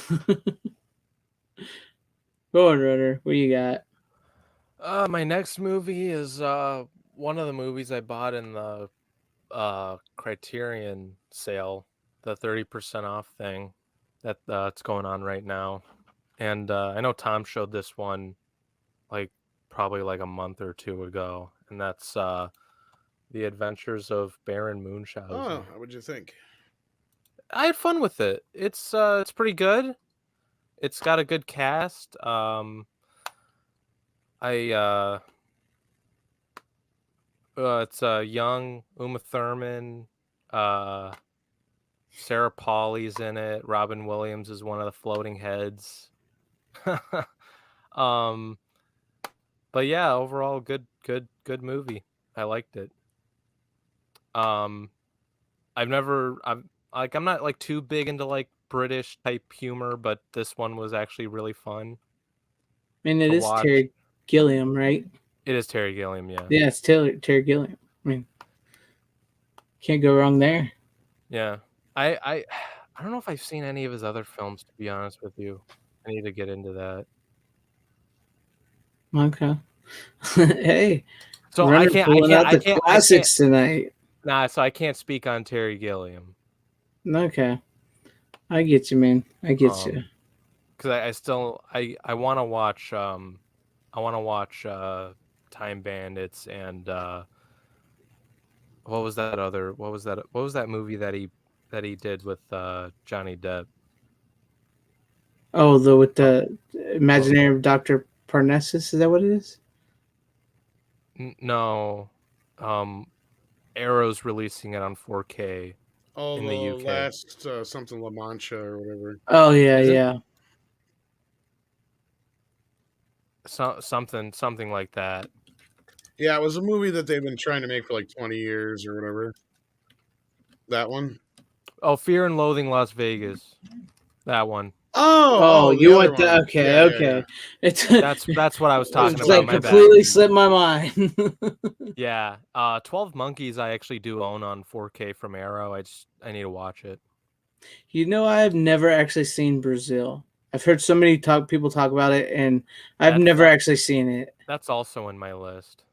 S1: Go on, Runner. What you got?
S3: My next movie is one of the movies I bought in the Criterion sale, the 30% off thing that's going on right now. And I know Tom showed this one like probably like a month or two ago, and that's The Adventures of Baron Munchausen.
S2: Oh, what'd you think?
S3: I had fun with it. It's pretty good. It's got a good cast. It's young Uma Thurman, Sarah Pauli's in it. Robin Williams is one of the floating heads. But yeah, overall good movie. I liked it. I'm not like too big into like British type humor, but this one was actually really fun
S1: And it
S3: to
S1: is
S3: watch.
S1: Terry Gilliam, right?
S3: It is Terry Gilliam, yeah.
S1: Yeah, it's Terry Gilliam. I mean, can't go wrong there.
S3: Yeah. I don't know if I've seen any of his other films, to be honest with you. I need to get into that.
S1: Okay. Hey,
S3: So
S1: Runner pulling out the classics tonight.
S3: So I can't speak on Terry Gilliam.
S1: Okay. I get you, man. I get you.
S3: Because I still I want to watch Time Bandits and what was that movie that he did with Johnny Depp?
S1: Oh, with the imaginary Dr. Parnassus, is that what it is?
S3: No. Arrow's releasing it on 4K in the UK.
S2: Last something La Mancha or whatever.
S1: Oh yeah, yeah.
S3: Something like that.
S2: Yeah, it was a movie that they've been trying to make for like 20 years or whatever. That one?
S3: Oh, Fear and Loathing Las Vegas. That one.
S1: Oh, you want that? Okay,
S2: yeah,
S1: okay.
S2: Yeah.
S3: It's that's what I was talking
S1: it's
S3: about.
S1: Like completely slipped my mind.
S3: Yeah, 12 Monkeys I actually do own on 4K from Arrow. I need to watch it.
S1: You know, I've never actually seen Brazil. I've heard so many people talk about it, and I've never actually seen it.
S3: That's also in my list.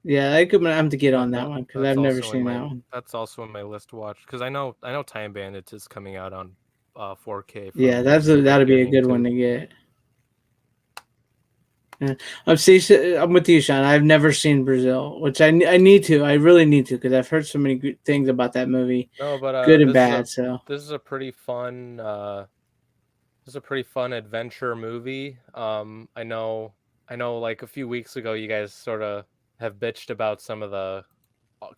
S1: Yeah, I'm gonna have to get on that one because I've never seen that one.
S3: That's also in my list to watch because I know Time Bandits is coming out on 4K.
S1: Yeah, that'll be a good one to get. Yeah. I'm with you, Sean. I've never seen Brazil, which I need to. I really need to because I've heard so many good things about that movie.
S3: No, but
S1: good and bad.
S3: This is a pretty fun. This is a pretty fun adventure movie. I know. Like a few weeks ago, you guys sort of have bitched about some of the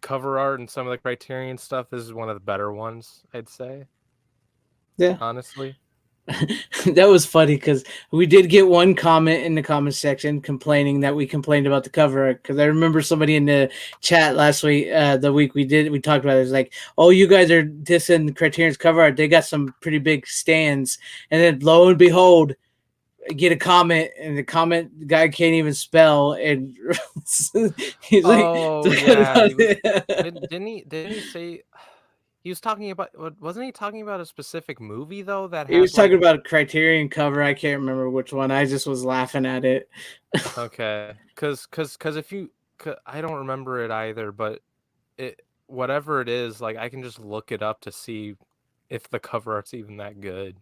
S3: cover art and some of the Criterion stuff. This is one of the better ones, I'd say.
S1: Yeah,
S3: honestly.
S1: That was funny because we did get one comment in the comment section complaining that we complained about the cover art. Because I remember somebody in the chat last week, the week we talked about it. It was like, "Oh, you guys are dissing Criterion's cover art. They got some pretty big stands." And then lo and behold, I get a comment, and the comment guy can't even spell, and he's
S3: "Oh yeah, didn't he say?" He was talking about, wasn't he talking about a specific movie though?
S1: He was talking about a Criterion cover. I can't remember which one. I just was laughing at it.
S3: Okay, because I don't remember it either, but whatever it is, like I can just look it up to see if the cover art's even that good.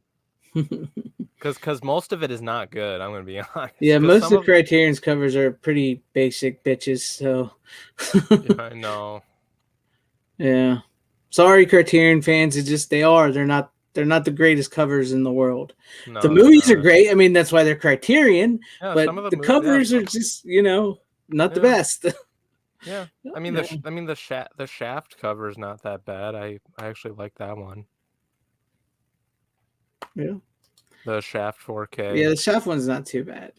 S3: Because most of it is not good. I'm gonna be honest.
S1: Yeah, most of Criterion's covers are pretty basic bitches. So
S3: yeah, I know.
S1: Yeah. Sorry, Criterion fans. It's just they're not the greatest covers in the world. No, the movies are great. I mean, that's why they're Criterion. Yeah, but some of the covers are just not the best.
S3: Yeah, I mean the Shaft cover is not that bad. I actually like that one.
S1: Yeah.
S3: The Shaft 4K.
S1: Yeah, the Shaft one's not too bad.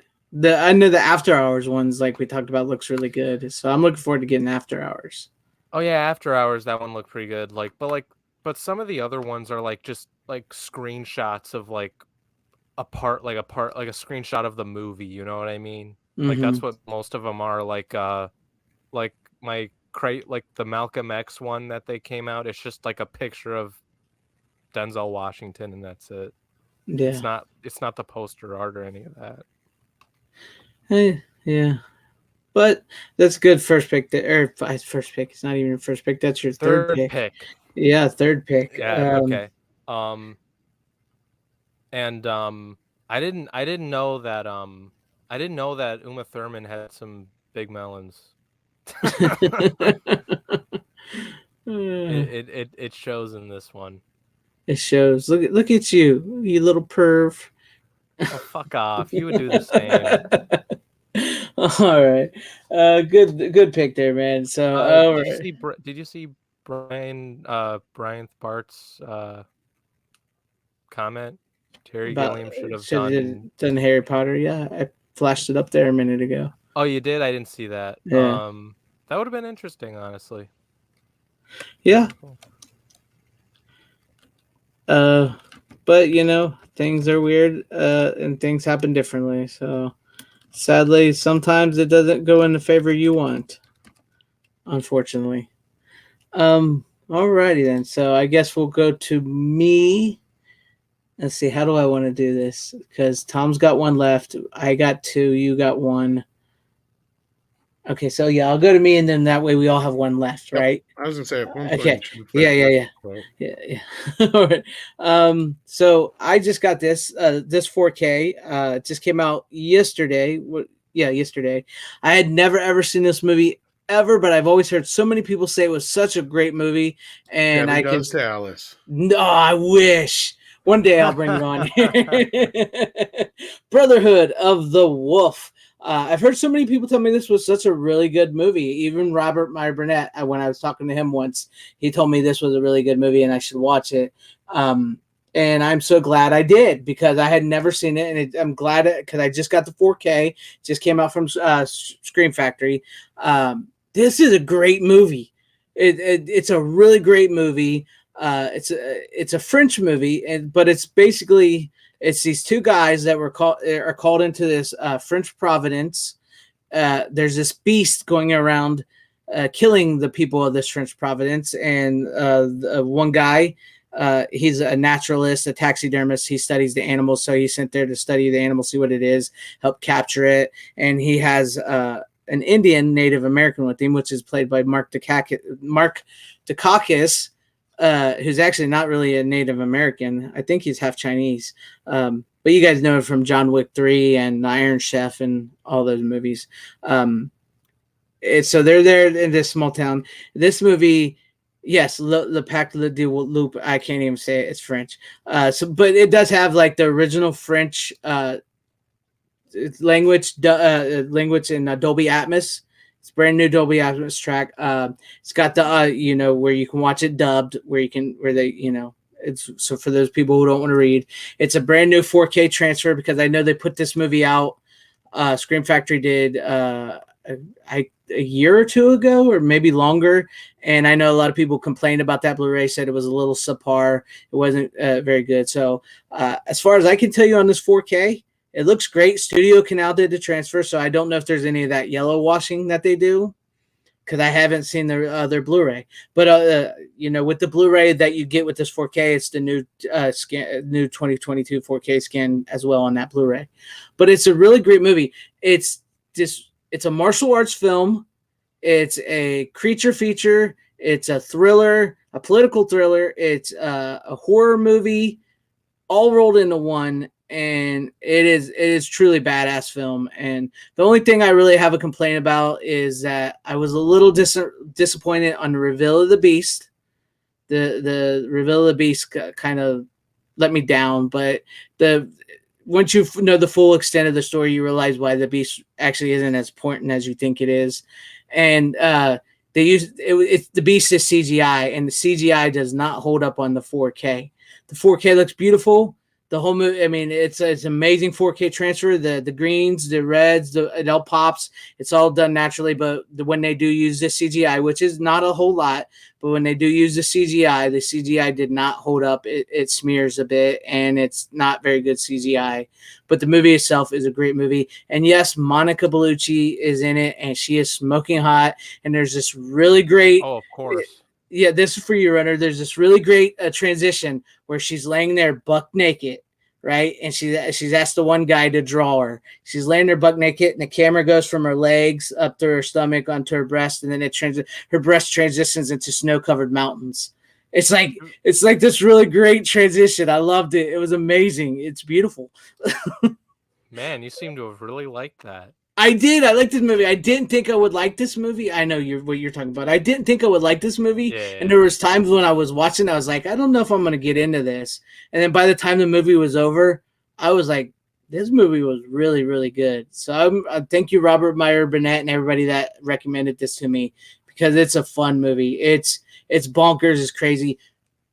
S1: I know the After Hours ones, like we talked about, looks really good. So I'm looking forward to getting After Hours.
S3: Oh yeah, After Hours, that one looked pretty good. But some of the other ones are like just like screenshots of like a screenshot of the movie. You know what I mean? Mm-hmm. Like that's what most of them are. Like the Malcolm X one that they came out. It's just like a picture of Denzel Washington, and that's it. Yeah, it's not the poster art or any of that.
S1: Hey, yeah. But that's good first pick. First pick. It's not even your first pick. That's your third pick. Yeah, third pick.
S3: Yeah. Okay. And I didn't know that Uma Thurman had some big melons. It shows in this one.
S1: It shows. Look at you, you little perv.
S3: Oh, fuck off! You would do the same.
S1: All right, good pick there, man. So,
S3: did you see Brian Bart's comment? Terry Gilliam should have
S1: done Harry Potter. Yeah, I flashed it up there a minute ago.
S3: Oh, you did? I didn't see that.
S1: Yeah.
S3: That would have been interesting, honestly.
S1: Yeah. Cool. But things are weird, and things happen differently. So sadly, sometimes it doesn't go in the favor you want, unfortunately. Alrighty then. So I guess we'll go to me. Let's see. How do I want to do this? Because Tom's got one left. I got two. You got one. Okay, so yeah, I'll go to me, and then that way we all have one left,
S2: Yep.
S1: right?
S2: I was gonna say at one point
S1: Okay.
S2: you should
S1: Yeah, yeah,
S2: first
S1: yeah.
S2: quote.
S1: Yeah. All right. So I just got this 4K. It just came out yesterday. Yeah, yesterday. I had never ever seen this movie ever, but I've always heard so many people say it was such a great movie, and
S2: Debbie
S1: I could.
S2: Does Dallas.
S1: No, I wish one day I'll bring it on here. Brotherhood of the Wolf. I've heard so many people tell me this was such a really good movie. Even Robert Meyer Burnett, when I was talking to him once, he told me this was a really good movie and I should watch it. And I'm so glad I did because I had never seen it, and I'm glad because I just got the 4K. Just came out from Scream Factory. This is a great movie. It's a really great movie. It's a French movie, but it's basically it's these two guys that are called into this French Providence. There's this beast going around killing the people of this French Providence, and one guy. He's a naturalist, a taxidermist. He studies the animals, so he's sent there to study the animals, see what it is, help capture it. And he has an Indian Native American with him, which is played by Mark Dukakis, who's actually not really a Native American. I think he's half Chinese. But you guys know him from John Wick 3 and Iron Chef and all those movies. So they're there in this small town. This movie, yes, Le Pacte de Loup. I can't even say it. It's French. But it does have like the original French language in Dolby Atmos. It's brand new Dolby Atmos track. It's got the where you can watch it dubbed, where it's so for those people who don't want to read. It's a brand new 4K transfer because I know they put this movie out. Scream Factory did a year or two ago, or maybe longer. And I know a lot of people complained about that Blu-ray, said it was a little subpar. It wasn't very good. So as far as I can tell you on this 4K, it looks great. Studio Canal did the transfer, so I don't know if there's any of that yellow washing that they do because I haven't seen their Blu-ray. But with the Blu-ray that you get with this 4K, it's the new new 2022 4K scan as well on that Blu-ray. But it's a really great movie. It's a martial arts film. It's a creature feature. It's a thriller, a political thriller. It's a horror movie, all rolled into one. And it is truly badass film. And the only thing I really have a complaint about is that I was a little disappointed on the reveal of the beast. The reveal of the beast kind of let me down, but once you know the full extent of the story, you realize why the beast actually isn't as important as you think it is. And they use it's the beast is CGI, and the CGI does not hold up on the 4K. The 4K looks beautiful. The whole movie, I mean, it's amazing 4K transfer. The greens, the reds, it all pops. It's all done naturally. But when they do use the CGI, which is not a whole lot, but when they do use the CGI did not hold up. It smears a bit, and it's not very good CGI. But the movie itself is a great movie. And yes, Monica Bellucci is in it, and she is smoking hot. And there's this really great.
S3: Oh, of course.
S1: Yeah, this is for you, Runner. There's this really great transition where she's laying there buck naked, right? And she's asked the one guy to draw her. She's laying there buck naked, and the camera goes from her legs up to her stomach onto her breast, and then her breast transitions into snow-covered mountains. It's like this really great transition. I loved it. It was amazing. It's beautiful.
S3: Man, you seem to have really liked that.
S1: I did. I liked this movie. I didn't think I would like this movie. I know what you're talking about. I didn't think I would like this movie.
S3: Yeah.
S1: And there was times when I was watching, I was like, I don't know if I'm going to get into this. And then by the time the movie was over, I was like, this movie was really, really good. So I thank you, Robert Meyer Burnett, and everybody that recommended this to me because it's a fun movie. It's bonkers. It's crazy.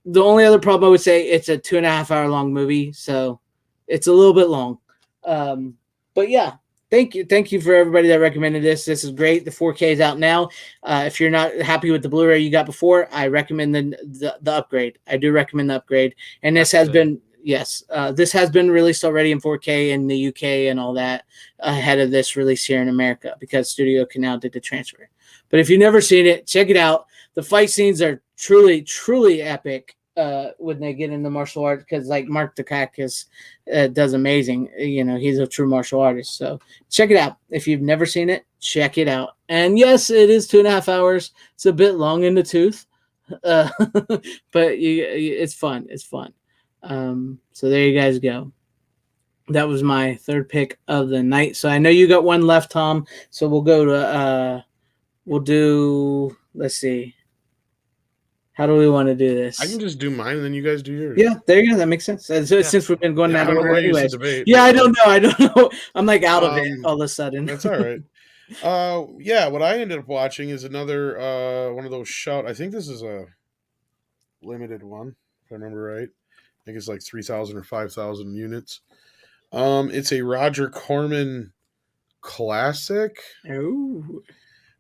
S1: The only other problem I would say, it's a 2.5 hour long movie. So it's a little bit long. But yeah. thank you for everybody that recommended this. This is great. The 4K is out now. If you're not happy with the Blu-ray you got before, I recommend the upgrade. I do recommend the upgrade. And this has been this has been released already in 4K in the UK and all that ahead of this release here in America because Studio Canal did the transfer. But if you've never seen it, check it out. The fight scenes are truly epic when they get into martial arts because like Mark Dacakis does amazing. You know, he's a true martial artist. So check it out. If you've never seen it, check it out. And yes, it is 2.5 hours. It's a bit long in the tooth, but it's fun. It's fun. So there you guys go. That was my third pick of the night. So I know you got one left, Tom. So we'll go to we'll do. Let's see. How do we want to do this?
S2: I can just do mine and then you guys do yours.
S1: Yeah, there you go. That makes sense. Since we've been going that order anyways.
S2: Debate,
S1: yeah, I don't know. I'm like out of it all of a sudden.
S2: That's all right. Yeah, what I ended up watching is another one of those shout. I think this is a limited one, if I remember right. I think it's like 3,000 or 5,000 units. It's a Roger Corman classic.
S1: Oh.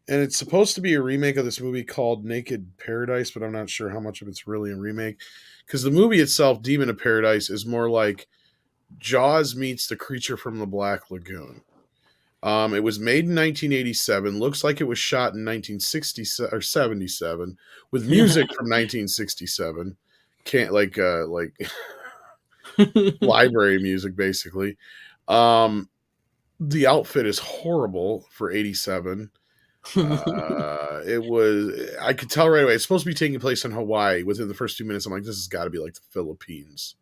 S2: And it's supposed to be a remake of this movie called Naked Paradise, but I'm not sure how much of it's really a remake. Because the movie itself, Demon of Paradise, is more like Jaws meets The Creature from the Black Lagoon. It was made in 1987. Looks like it was shot in 1967 or 77 with music from 1967. Can't like library music basically. The outfit is horrible for 87. It was, I could tell right away it's supposed to be taking place in Hawaii. Within the first 2 minutes I'm like, this has got to be like the Philippines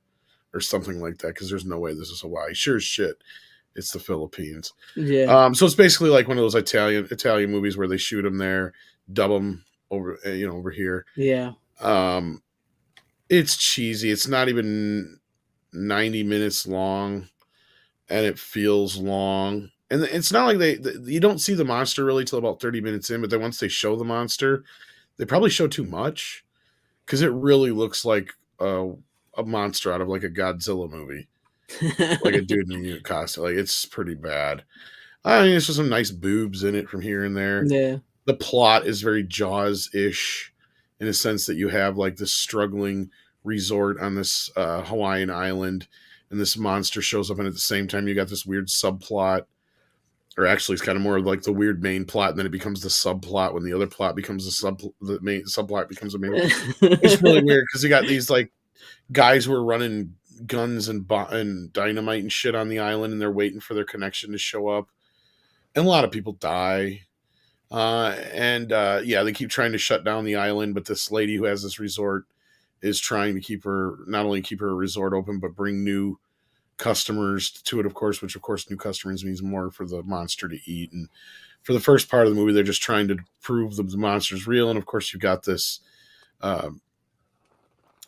S2: or something like that because there's no way this is Hawaii. Sure as shit it's the Philippines.
S1: Yeah.
S2: So it's basically like one of those Italian movies where they shoot them there, dub them over over here.
S1: Yeah.
S2: It's cheesy. It's not even 90 minutes long and it feels long. And it's not like you don't see the monster really till about 30 minutes in, but then once they show the monster, they probably show too much because it really looks like a monster out of like a Godzilla movie, like a dude in a unit costume. Like it's pretty bad. I mean, there's just some nice boobs in it from here and there.
S1: Yeah.
S2: The plot is very Jaws-ish in a sense that you have like this struggling resort on this Hawaiian island, and this monster shows up, and at the same time you got this weird subplot. Or actually, it's kind of more like the weird main plot, and then it becomes the subplot when the other plot becomes the main subplot becomes a main. It's really weird because you got these like guys who are running guns and dynamite and shit on the island, and they're waiting for their connection to show up, and a lot of people die. Yeah, they keep trying to shut down the island, but this lady who has this resort is trying to not only keep her resort open, but bring new customers to it, of course, which of course new customers means more for the monster to eat. And for the first part of the movie, they're just trying to prove the monster's real. And of course, you've got this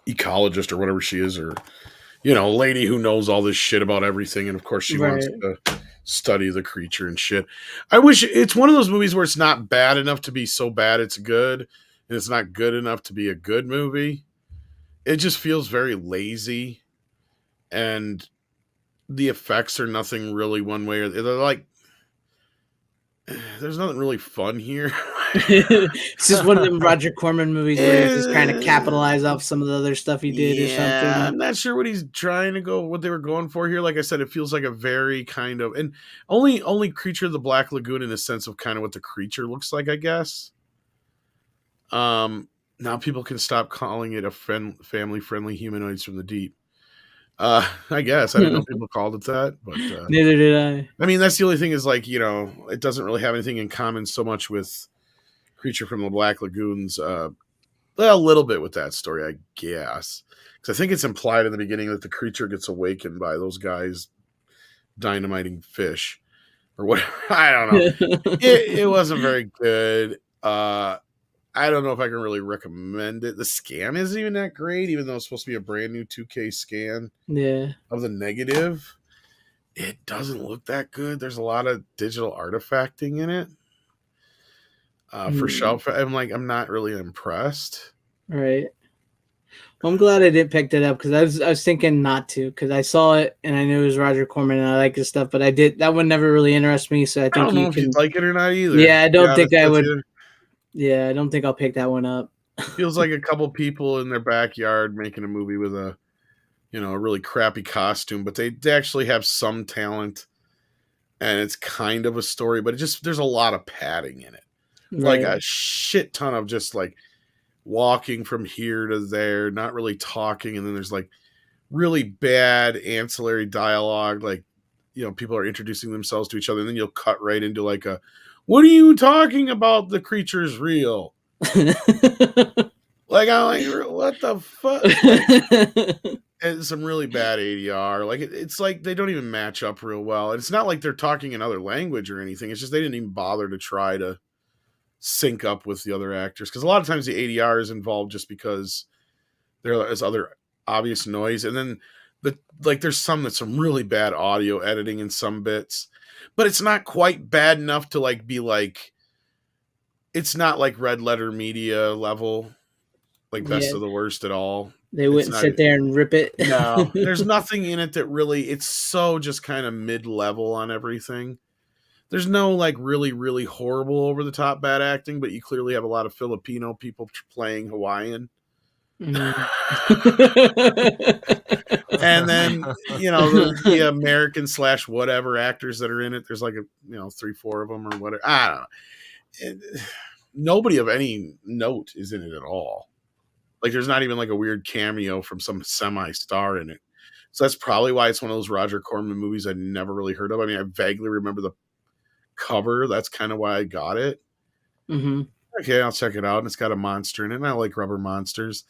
S2: ecologist or whatever she is, or lady who knows all this shit about everything. And of course, she wants to study the creature and shit. I wish it's one of those movies where it's not bad enough to be so bad it's good, and it's not good enough to be a good movie. It just feels very lazy, and the effects are nothing really one way or they're like, there's nothing really fun here.
S1: It's just one of them Roger Corman movies where he's just kind of capitalize off some of the other stuff he did or something.
S2: I'm not sure what they were going for here. Like I said, it feels like a very kind of, and only Creature of the Black Lagoon in a sense of kind of what the creature looks like, I guess. Now people can stop calling it a family-friendly humanoids from the deep. I guess I didn't know people called it that, but
S1: neither did I.
S2: I mean, that's the only thing is like, it doesn't really have anything in common so much with Creature from the Black Lagoons. A little bit with that story, I guess, because I think it's implied in the beginning that the creature gets awakened by those guys dynamiting fish or whatever. I don't know. It wasn't very good. I don't know if I can really recommend it. The scan isn't even that great, even though it's supposed to be a brand new 2K scan of the negative. It doesn't look that good. There's a lot of digital artifacting in it. For shelf, I'm not really impressed.
S1: Right. I'm glad I didn't pick that up because I was thinking not to because I saw it and I knew it was Roger Corman and I like his stuff, but that one never really interested me. So I
S2: I
S1: think
S2: don't know
S1: you
S2: if you'd
S1: can.
S2: like it or not either.
S1: Yeah, I
S2: To be
S1: don't think
S2: honest
S1: I
S2: with
S1: would.
S2: you.
S1: Yeah, I don't think I'll pick that one up.
S2: Feels like a couple people in their backyard making a movie with a really crappy costume, but they actually have some talent, and it's kind of a story, but there's a lot of padding in it, like
S1: Right.
S2: a shit ton of just like walking from here to there, not really talking, and then there's like really bad ancillary dialogue, like people are introducing themselves to each other, and then you'll cut right into like a, what are you talking about? The creature's real. Like I'm like, what the fuck? Like, and some really bad ADR. Like it's like they don't even match up real well. And it's not like they're talking another language or anything. It's just they didn't even bother to try to sync up with the other actors, because a lot of times the ADR is involved just because there is other obvious noise, and then there's some really bad audio editing in some bits, but it's not quite bad enough to like be like, it's not like Red Letter Media level, like
S1: Yeah,
S2: Best of the Worst at all.
S1: they
S2: It's
S1: wouldn't
S2: not.
S1: sit there and rip it.
S2: No, there's nothing in it that really. It's so just kind of mid level on everything. There's no like really really horrible over the top bad acting, but you clearly have a lot of Filipino people playing Hawaiian.
S1: Mm.
S2: And then the American / whatever actors that are in it. There's like 3-4 of them or whatever. I don't know. Nobody of any note is in it at all. Like there's not even like a weird cameo from some semi-star in it. So that's probably why it's one of those Roger Corman movies I never really heard of. I mean, I vaguely remember the cover. That's kind of why I got it.
S1: Mm-hmm.
S2: Okay, I'll check it out. And it's got a monster in it, and I like rubber monsters.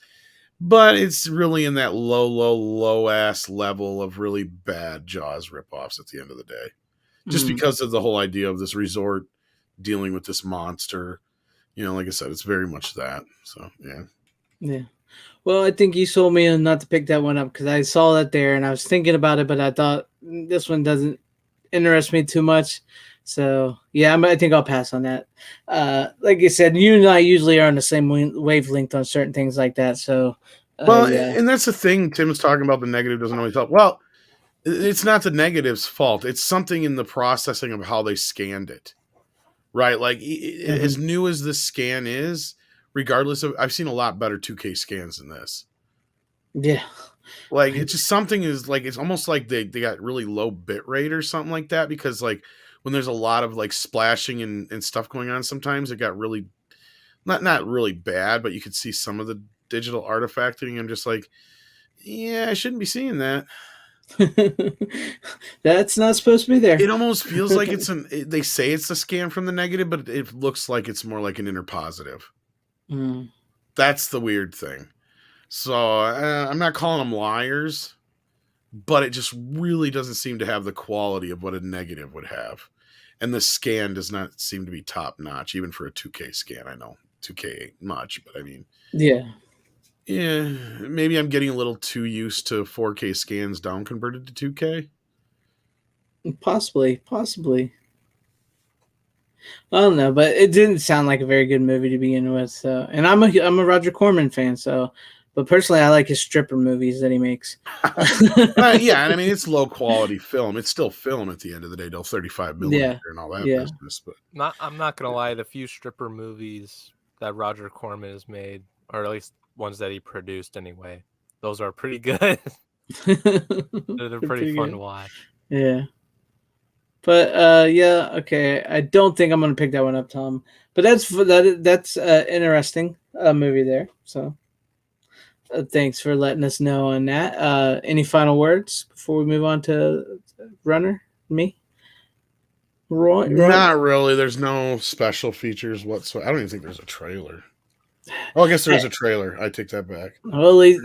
S2: But it's really in that low ass level of really bad Jaws ripoffs at the end of the day. Just
S1: Mm.
S2: because of the whole idea of this resort dealing with this monster. Like I said, it's very much that. So, yeah.
S1: Yeah. Well, I think you sold me on not to pick that one up because I saw that there and I was thinking about it, but I thought this one doesn't interest me too much. So yeah, I think I'll pass on that. Like you said, you and I usually are on the same wavelength on certain things like that. So
S2: Well,
S1: yeah.
S2: and that's the thing. Tim was talking about the negative doesn't always help. Well, it's not the negative's fault. It's something in the processing of how they scanned it. Right? Like as new as this scan is, regardless of, I've seen a lot better 2K scans than this.
S1: Yeah.
S2: Like it's just something is like, it's almost like they got really low bit rate or something like that, because like when there's a lot of like splashing and stuff going on, sometimes it got really not really bad, but you could see some of the digital artifacting. I'm just like, yeah, I shouldn't be seeing that.
S1: That's not supposed to be there.
S2: It almost feels like they say it's a scan from the negative, but it looks like it's more like an inner positive.
S1: Mm.
S2: That's the weird thing. So I'm not calling them liars, but it just really doesn't seem to have the quality of what a negative would have. And the scan does not seem to be top notch, even for a 2K scan. I know 2K ain't much, but I mean,
S1: Yeah.
S2: yeah, maybe I'm getting a little too used to 4K scans down converted to 2K.
S1: Possibly. I don't know, but it didn't sound like a very good movie to begin with. So, and I'm a Roger Corman fan. So, but personally, I like his stripper movies that he makes.
S2: Yeah, and I mean it's low quality film. It's still film at the end of the day, though, 35 millimeter and all that
S1: Yeah.
S2: business. But
S3: I'm not gonna lie, the few stripper movies that Roger Corman has made, or at least ones that he produced anyway, those are pretty good. They're pretty fun to watch.
S1: Yeah. But yeah, okay. I don't think I'm gonna pick that one up, Tom. But that's interesting movie there. So thanks for letting us know on that. Any final words before we move on to Runner? Me? Roy?
S2: not really. There's no special features whatsoever. I don't even think there's a trailer. Oh, I guess there is a trailer. I take that back.
S1: Well, they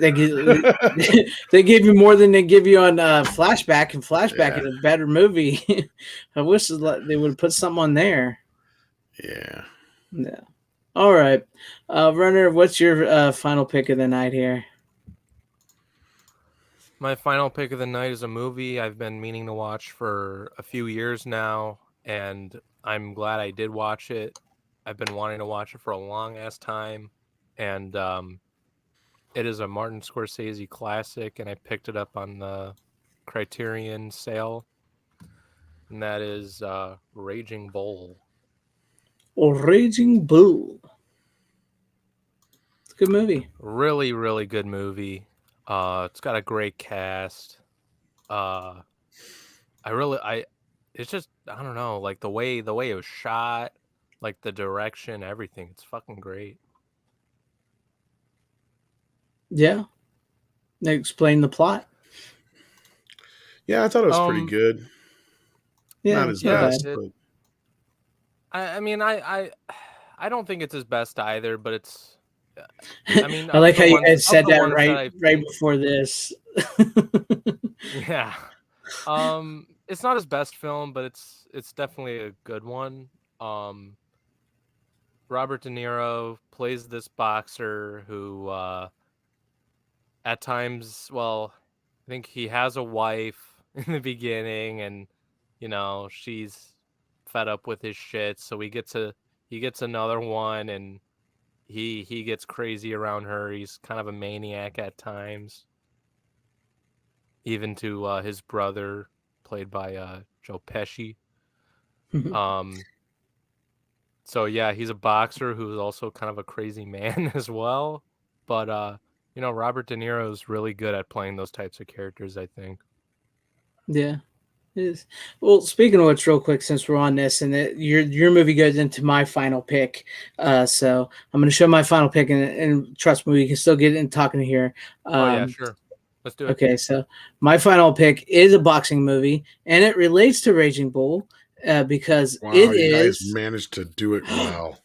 S1: gave you more than they give you on Flashback, and Flashback
S2: Yeah.
S1: is a better movie. I wish they would have put something on there.
S2: Yeah.
S1: Yeah. All right. Runner, what's your final pick of the night here?
S3: My final pick of the night is a movie I've been meaning to watch for a few years now, and I'm glad I did watch it. I've been wanting to watch it for a long ass time, and It is a Martin Scorsese classic, and I picked it up on the Criterion sale, and that is Raging Bull.
S1: Or Raging Bull. It's a good movie.
S3: Really, really good movie. It's got a great cast. I it's just, I don't know, like the way it was shot, like the direction, everything. It's fucking great.
S1: Yeah. Explain the plot.
S2: Yeah, I thought it was pretty good.
S1: Yeah,
S2: Not
S1: it's
S2: his
S1: not
S3: yeah,
S1: bad.
S2: best, but
S3: I mean, I don't think it's his best either, but it's. I mean,
S1: I like how you guys
S3: of
S1: said
S3: the
S1: that
S3: ones that I've
S1: right
S3: seen,
S1: before this.
S3: yeah. It's not his best film, but it's definitely a good one. Robert De Niro plays this boxer who, at times, well, I think he has a wife in the beginning, and she's fed up with his shit, so he gets another one, and he gets crazy around her. He's kind of a maniac at times, even to his brother, played by Joe Pesci. Um, so yeah, he's a boxer who's also kind of a crazy man as well. But Robert De Niro is really good at playing those types of characters, I think.
S1: Yeah. It is. Well, speaking of which, real quick, since we're on this, and your movie goes into my final pick, so I'm going to show my final pick, and trust me, we can still get in talking here.
S3: Oh yeah, sure. Let's do it.
S1: Okay, so my final pick is a boxing movie, and it relates to Raging Bull because
S2: wow,
S1: it
S2: you guys
S1: is
S2: managed to do it well.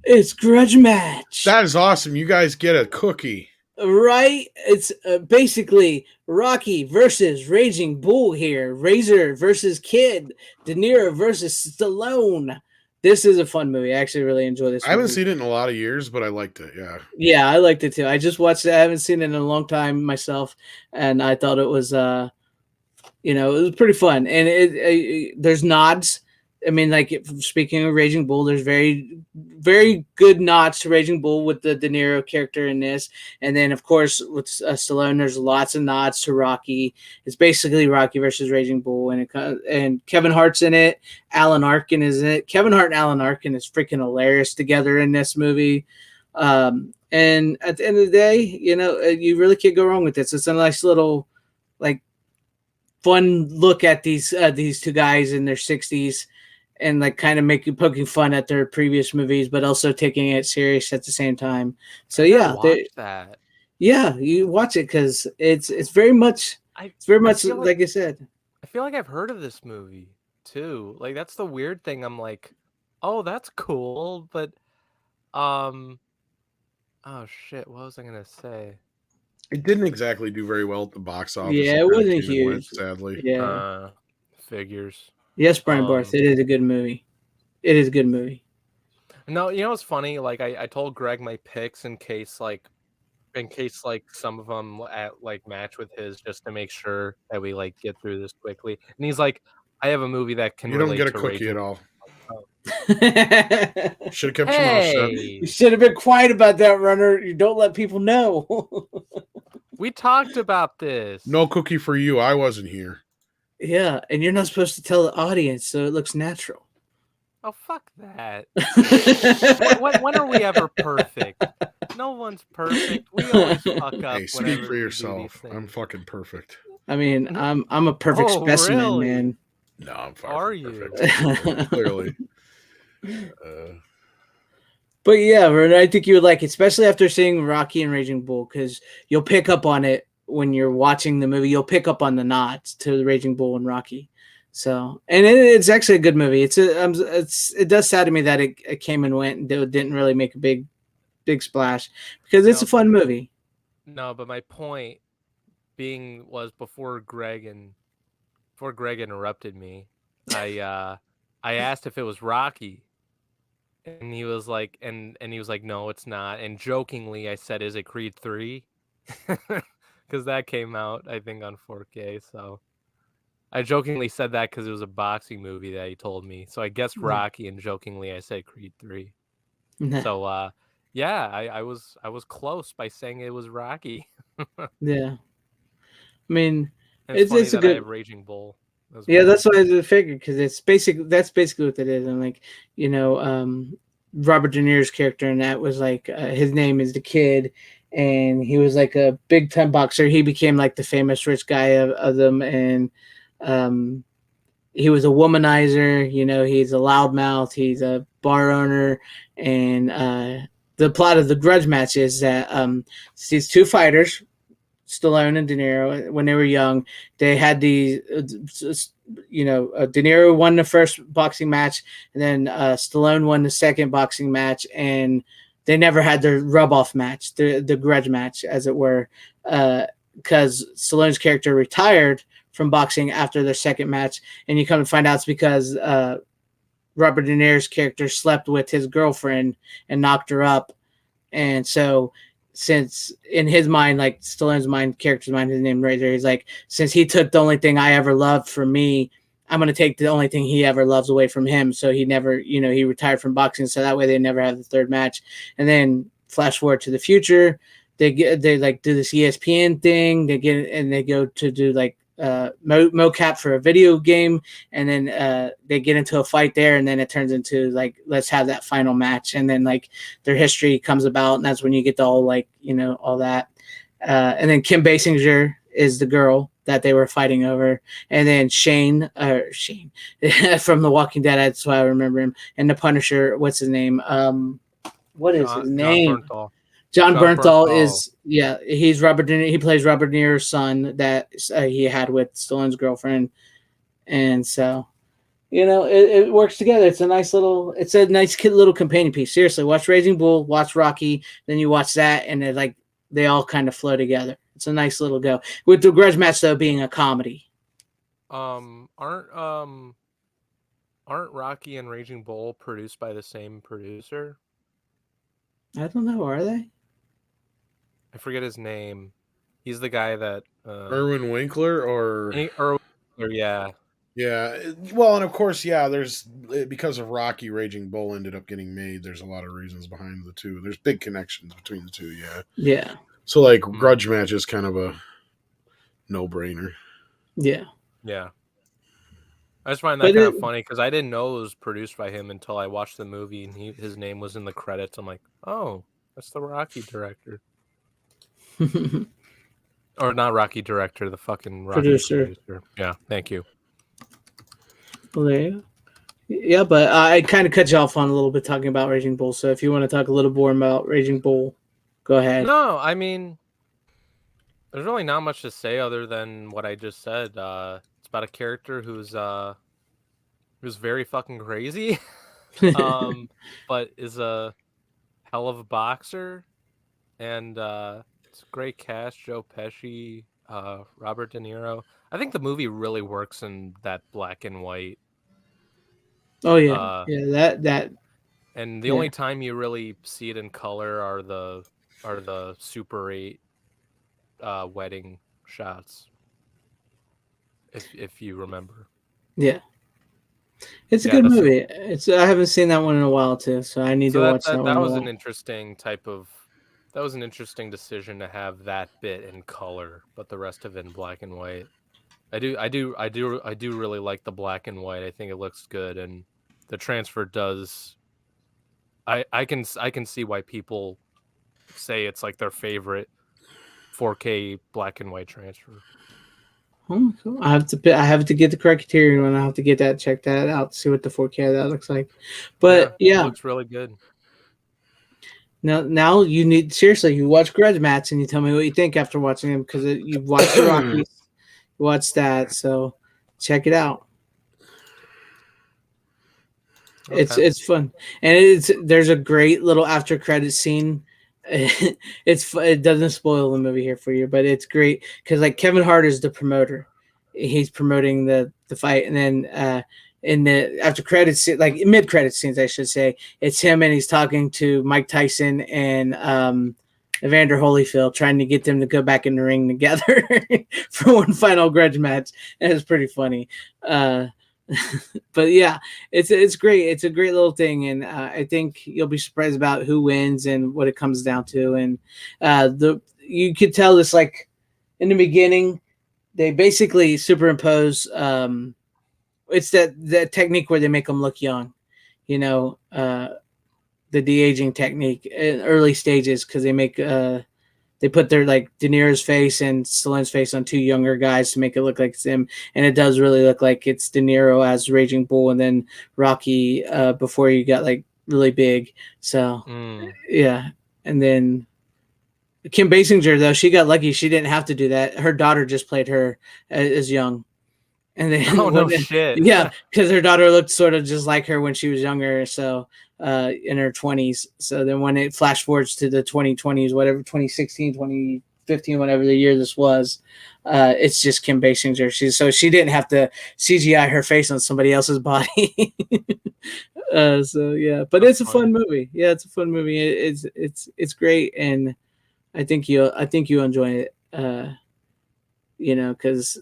S1: it's Grudge Match.
S2: That is awesome. You guys get a cookie.
S1: Right? It's basically Rocky versus Raging Bull here. Razor versus Kid. De Niro versus Stallone. This is a fun movie. I actually really enjoy this
S2: I haven't
S1: movie.
S2: seen it in a lot of years, but I liked it. Yeah.
S1: Yeah, I liked it too. I just watched it. I haven't seen it in a long time myself, and I thought it was it was pretty fun. And there's nods. I mean, like, speaking of Raging Bull, there's very, very good nods to Raging Bull with the De Niro character in this, and then of course with Stallone, there's lots of nods to Rocky. It's basically Rocky versus Raging Bull, and Kevin Hart's in it. Alan Arkin is in it. Kevin Hart and Alan Arkin is freaking hilarious together in this movie. And at the end of the day, you really can't go wrong with this. It's a nice little, like, fun look at these two guys in their 60s, and like kind of poking fun at their previous movies, but also taking it serious at the same time. So
S3: I watch that.
S1: Yeah, you watch it because it's very much like I said.
S3: I feel like I've heard of this movie too. Like, that's the weird thing. I'm like, oh, that's cool, but oh shit, what was I gonna say?
S2: It didn't exactly do very well at the box office.
S1: Yeah, it wasn't huge.
S2: Sadly.
S1: Yeah.
S3: Figures.
S1: Yes, Brian Barth. It is a good movie. It is a good movie.
S3: No, what's funny? Like, I told Greg my picks in case some of them match with his, just to make sure that we get through this quickly. And he's like, I have a movie that can
S2: You don't
S3: relate
S2: get a
S3: to
S2: cookie
S3: Raging.
S2: at all.
S1: You
S2: Should have kept your mouth shut.
S1: You should have been quiet about that, Runner. You don't let people know.
S3: We talked about this.
S2: No cookie for you. I wasn't here.
S1: Yeah, and you're not supposed to tell the audience, so it looks natural.
S3: Oh, fuck that. when are we ever perfect? No one's perfect. We always fuck up.
S2: Hey, speak for yourself. I'm fucking perfect.
S1: I mean, I'm a perfect specimen,
S3: really?
S1: man.
S2: No, I'm far
S3: Are
S2: from
S3: you?
S2: perfect. Clearly.
S1: But yeah, I think you would like it, especially after seeing Rocky and Raging Bull, because you'll pick up on it when you're watching the movie. You'll pick up on the nods to the Raging Bull and Rocky. So, and it's actually a good movie. It does sadden me that it came and went and didn't really make a big splash, because it's a fun movie.
S3: No, but my point being was before Greg interrupted me, I asked if it was Rocky, and he was like, no, it's not. And jokingly, I said, is it Creed 3? Because that came out, I think, on 4K. So I jokingly said that because it was a boxing movie that he told me. So I guessed Rocky, and jokingly I said Creed 3. So Yeah, I was close by saying it was Rocky.
S1: Yeah, I mean,
S3: And it's funny
S1: it's a
S3: that I
S1: good.
S3: have Raging Bull as
S1: Yeah,
S3: well.
S1: that's what I figured because it's basic. That's basically what it is. And like, Robert De Niro's character in that was like his name is the Kid, and he was like a big time boxer. He became like the famous rich guy of them, and um, he was a womanizer. He's a loudmouth. He's a bar owner, and the plot of the Grudge match is that it's these two fighters, Stallone and De Niro, when they were young, they had these. De Niro won the first boxing match, and then Stallone won the second boxing match, and they never had their rub off match, the grudge match, as it were, because Stallone's character retired from boxing after their second match, and you come to find out it's because Robert De Niro's character slept with his girlfriend and knocked her up, and so, since in his mind, like Stallone's mind, character's mind, his name Razor, he's like, since he took the only thing I ever loved from me, I'm gonna take the only thing he ever loves away from him. So he never, he retired from boxing, so that way they never have the third match. And then flash forward to the future, they like do this ESPN thing. They get and they go to do like mocap for a video game, and then they get into a fight there, and then it turns into like, let's have that final match, and then like their history comes about, and that's when you get the all like all that, and then Kim Basinger is the girl that they were fighting over, and then Shane from The Walking Dead, that's why I remember him, and the Punisher, what's his name, what is his
S3: John
S1: name?
S3: Bernthal.
S1: John
S3: John
S1: Bernthal
S3: Bernthal.
S1: he's Robert De Niro, he plays Robert De Niro's son that he had with Stallone's girlfriend, and so it works together. It's a nice little companion piece. Seriously, watch Raging Bull, watch Rocky, then you watch that, and they all kind of flow together. It's a nice little go with the grudge match though being a comedy.
S3: Aren't Rocky and Raging Bull produced by the same producer?
S1: I don't know, are they?
S3: I forget his name. He's the guy that
S2: Irwin Winkler or
S3: yeah.
S2: yeah. Well, and of course, yeah. There's because of Rocky, Raging Bull ended up getting made. There's a lot of reasons behind the two. There's big connections between the two. Yeah.
S1: Yeah.
S2: So like, grudge match is kind of a no-brainer.
S1: Yeah.
S3: Yeah. I just find that kind of funny because I didn't know it was produced by him until I watched the movie and his name was in the credits. I'm like, oh, that's the Rocky director. Or not Rocky director, the fucking Rocky producer. Yeah, thank you.
S1: Well, there you go. Yeah, but I kind of cut you off on a little bit talking about Raging Bull. So if you want to talk a little more about Raging Bull, go ahead.
S3: No, I mean, there's really not much to say other than what I just said. It's about a character who's very fucking crazy, but is a hell of a boxer, and it's a great cast: Joe Pesci, Robert De Niro. I think the movie really works in that black and white.
S1: Oh yeah, that.
S3: And the only time you really see it in color are the Super 8 wedding shots. If you remember.
S1: Yeah. It's a good movie. I haven't seen that one in a while too, so I need to watch that one.
S3: That was an interesting decision to have that bit in color, but the rest of it in black and white. I do really like the black and white. I think it looks good, and the transfer does. I can see why people say it's like their favorite 4K black and white transfer.
S1: Oh, cool. I have to get the Criterion one. I have to get that, check that out, see what the 4K that looks like. But yeah,
S3: it looks really good.
S1: Now you need, seriously, you watch grudge match and you tell me what you think after watching them, because you've watched the Rockies, you watched that, so check it out. Okay. It's fun, and there's a great little after credit scene. It doesn't spoil the movie here for you, but it's great because like Kevin Hart is the promoter. He's promoting the fight, and then in the after credits, like mid credit scenes, I should say, it's him and he's talking to Mike Tyson and Evander Holyfield, trying to get them to go back in the ring together for one final grudge match, and it's pretty funny. But yeah, it's great. It's a great little thing, and I think you'll be surprised about who wins and what it comes down to. And the you could tell this like in the beginning, they basically superimpose. It's that technique where they make them look young, you know, the de aging technique in early stages because they put their like De Niro's face and Stallone's face on two younger guys to make it look like it's him, and it does really look like it's De Niro as Raging Bull, and then Rocky before you got like really big. So yeah, and then Kim Basinger though she got lucky; she didn't have to do that. Her daughter just played her as young, and then
S3: Oh, no shit.
S1: yeah, because her daughter looked sort of just like her when she was younger, so in her 20s. So then when it flash forwards to the 2020s, whatever 2016, 2015, whatever the year this was, it's just Kim Basinger. She didn't have to CGI her face on somebody else's body. So yeah, but
S3: That's
S1: it's a
S3: funny.
S1: fun movie. Yeah, it's a fun movie. It's great, and I think you'll enjoy it. You know, because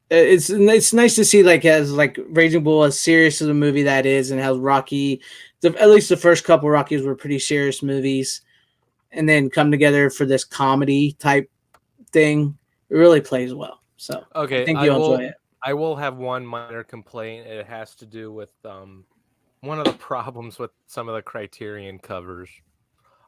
S1: it's nice to see like as like Raging Bull as serious as a movie that is, and how Rocky, at least the first couple Rockies were pretty serious movies, and then come together for this comedy type thing. It really plays well, so I
S3: Okay,
S1: think you'll enjoy it.
S3: I will have one minor complaint. It has to do with one of the problems with some of the Criterion covers.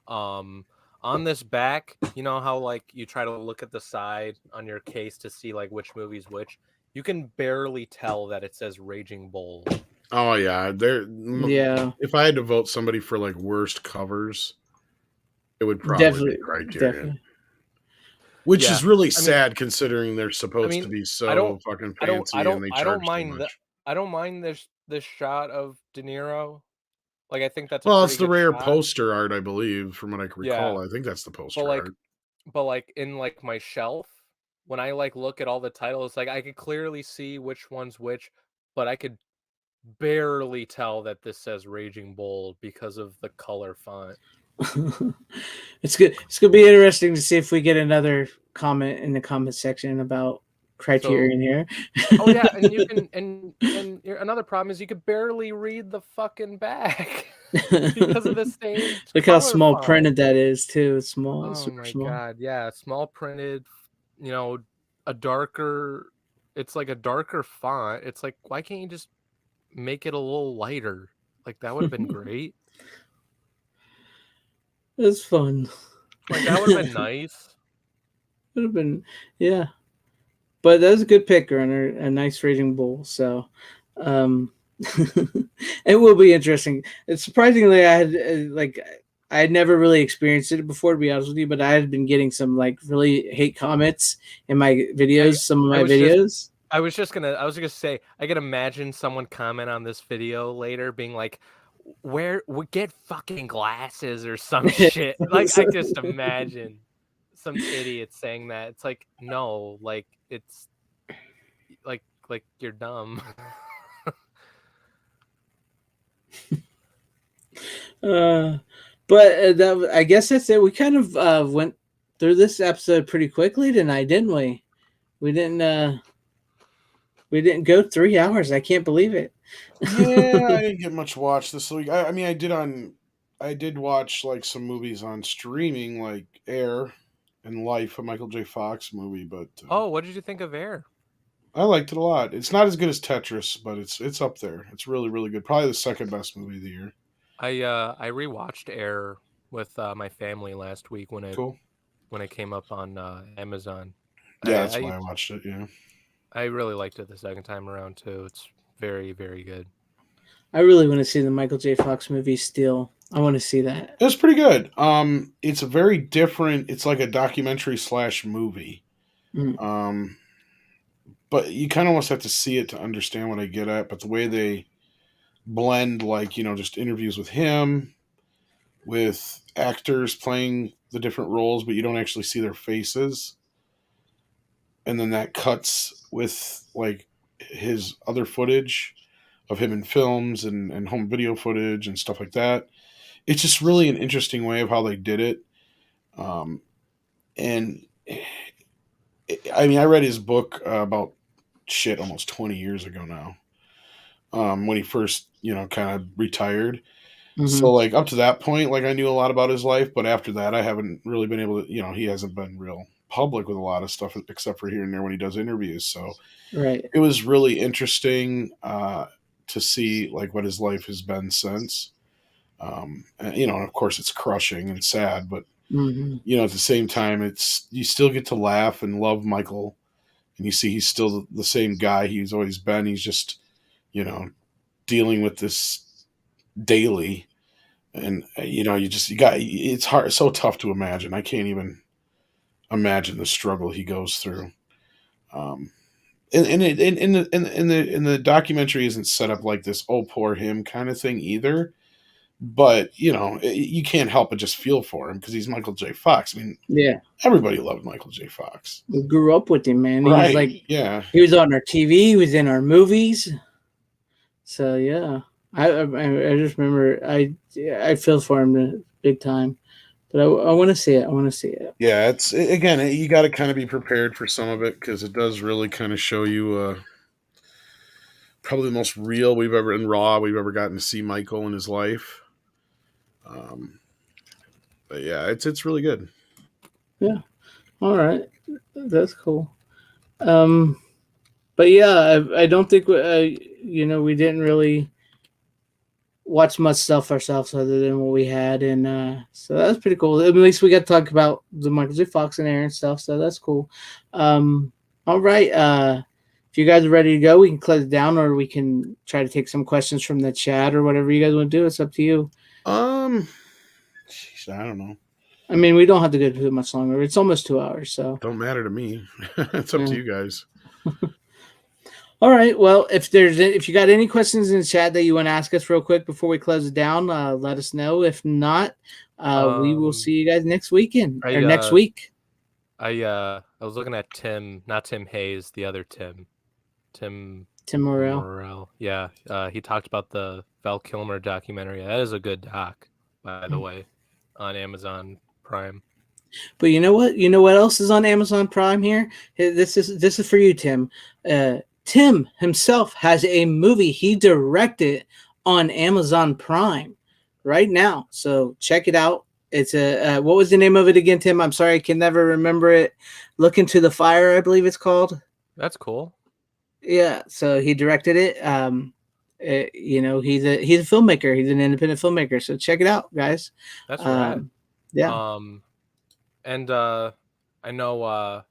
S3: Um, on this back, you know how like you try to look at the side on your case to see like which movie's which. You can barely tell that it says Raging Bull.
S2: Oh yeah,
S1: Yeah,
S2: if I had to vote somebody for like worst covers, it would probably be
S1: definitely,
S2: Criterion.
S1: definitely.
S2: Which
S3: Yeah,
S2: is really
S3: I mean,
S2: sad considering they're
S3: I
S2: supposed to
S3: mean,
S2: be
S3: I don't,
S2: so fucking
S3: I don't, I
S2: fancy and
S3: don't,
S2: they
S3: I don't
S2: charge too
S3: mind
S2: much.
S3: I don't mind this shot of De Niro. Like, I think that's a
S2: Well,
S3: pretty
S2: it's the
S3: good
S2: rare
S3: shot.
S2: poster art, I believe, from what I can
S3: Yeah,
S2: recall. I think that's the
S3: but
S2: poster
S3: like,
S2: art.
S3: in like my shelf, when I like look at all the titles, like I could clearly see which one's which, but I could barely tell that this says Raging Bull because of the color font.
S1: It's good. It's gonna be interesting to see if we get another comment in the comment section about
S3: So,
S1: Criterion here.
S3: oh yeah, and you can, another problem is you could barely read the fucking back because of the same
S1: Look how
S3: color
S1: small
S3: font.
S1: printed that is too. It's small, it's
S3: Oh
S1: super
S3: my
S1: small.
S3: god, yeah, small printed, you know, a darker, it's like a darker font. It's like, why can't you just make it a little lighter? Like that would have been great.
S1: It's fun.
S3: Like that would have been nice.
S1: Would have been, yeah. But that was a good pick, Runner. A nice Raging Bull. So, um, it will be interesting. It's surprisingly, I had I had never really experienced it before, to be honest with you. But I had been getting some like really hate comments in my videos,
S3: I
S1: some of
S3: I
S1: my
S3: was just
S1: videos.
S3: I was gonna say, I can imagine someone comment on this video later being like, where we get fucking glasses or some shit. Like I just imagine some idiot saying that. It's like, no, like it's like you're dumb.
S1: Uh, but I guess that's it. We kind of went through this episode pretty quickly tonight, didn't we? We didn't. We didn't go 3 hours. I can't believe it.
S2: Yeah, I didn't get much watch this week. I mean, I did watch like some movies on streaming, like Air and Life, a Michael J. Fox movie, but
S3: Oh, what did you think of Air?
S2: I liked it a lot. It's not as good as Tetris, but it's up there. It's really really good. Probably the second best movie of the year.
S3: I rewatched Air with my family last week
S2: Cool.
S3: when it came up on Amazon.
S2: Yeah, that's
S3: I
S2: why I watched it. Yeah.
S3: I really liked it the second time around too. It's very very good.
S1: I really want to see the Michael J. Fox movie still. I want to see that.
S2: It was pretty good. It's a very different. It's like a documentary slash movie.
S1: Mm.
S2: Um, but you kind of almost have to see it to understand what I get at. But the way they blend, like just interviews with him, with actors playing the different roles, but you don't actually see their faces, and then that cuts with like his other footage of him in films and home video footage and stuff like that. It's just really an interesting way of how they did it. And I mean, I read his book about shit almost 20 years ago now. when he first, kind of retired. So
S1: Hmm.
S2: like up to that point, like I knew a lot about his life, but after that, I haven't really been able to. He hasn't been real public with a lot of stuff except for here and there when he does interviews. So
S1: Right.
S2: it was really interesting to see like what his life has been since. And, of course, it's crushing and sad, but
S1: Hmm.
S2: at the same time, it's you still get to laugh and love Michael, and you see he's still the same guy he's always been. He's just you know dealing with this daily, and you got it's hard, it's so tough to imagine. I can't even imagine the struggle he goes through. Um, and the documentary isn't set up like this oh poor him kind of thing either, but you can't help but just feel for him because he's Michael J. Fox. I mean,
S1: Yeah.
S2: everybody loved Michael J. Fox.
S1: We grew up with him, man. He was
S2: Right.
S1: like,
S2: Yeah.
S1: he was on our TV. He was in our movies. So yeah, I just remember I feel for him big time. But I want to see it. I want to see it.
S2: Yeah. Again, you got to kind of be prepared for some of it because it does really kind of show you probably the most real we've ever in raw we've ever gotten to see Michael in his life. Um, but yeah, it's really good.
S1: Yeah. All right. That's cool. Um, but yeah, I don't think we didn't really watch much stuff ourselves other than what we had, and so that's pretty cool. At least we got to talk about the Michael J. Fox and Aaron stuff, so that's cool. All right, if you guys are ready to go, we can close it down, or we can try to take some questions from the chat, or whatever you guys want to do. It's up to you.
S2: Um, I don't know.
S1: I mean, we don't have to go too much longer. It's almost 2 hours, so
S2: Don't matter to me. It's up to
S1: yeah.
S2: you guys.
S1: All right. Well, if you got any questions in the chat that you want to ask us real quick before we close it down, let us know. If not, we will see you guys next weekend or next week.
S3: I was looking at Tim, not Tim Hayes, the other Tim
S1: Morrell.
S3: Morrell. Yeah, he talked about the Val Kilmer documentary. That is a good doc, by the way, on Amazon Prime.
S1: But you know what? You know what else is on Amazon Prime here? This is for you, Tim. Tim himself has a movie he directed on Amazon Prime right now. So check it out. It's a what was the name of it again, Tim? I'm sorry, I can never remember it. Look Into the Fire, I believe it's called.
S3: That's cool.
S1: Yeah, so he directed it. He's a filmmaker. He's an independent filmmaker. So check it out, guys.
S3: That's right.
S1: Yeah.
S3: And I know.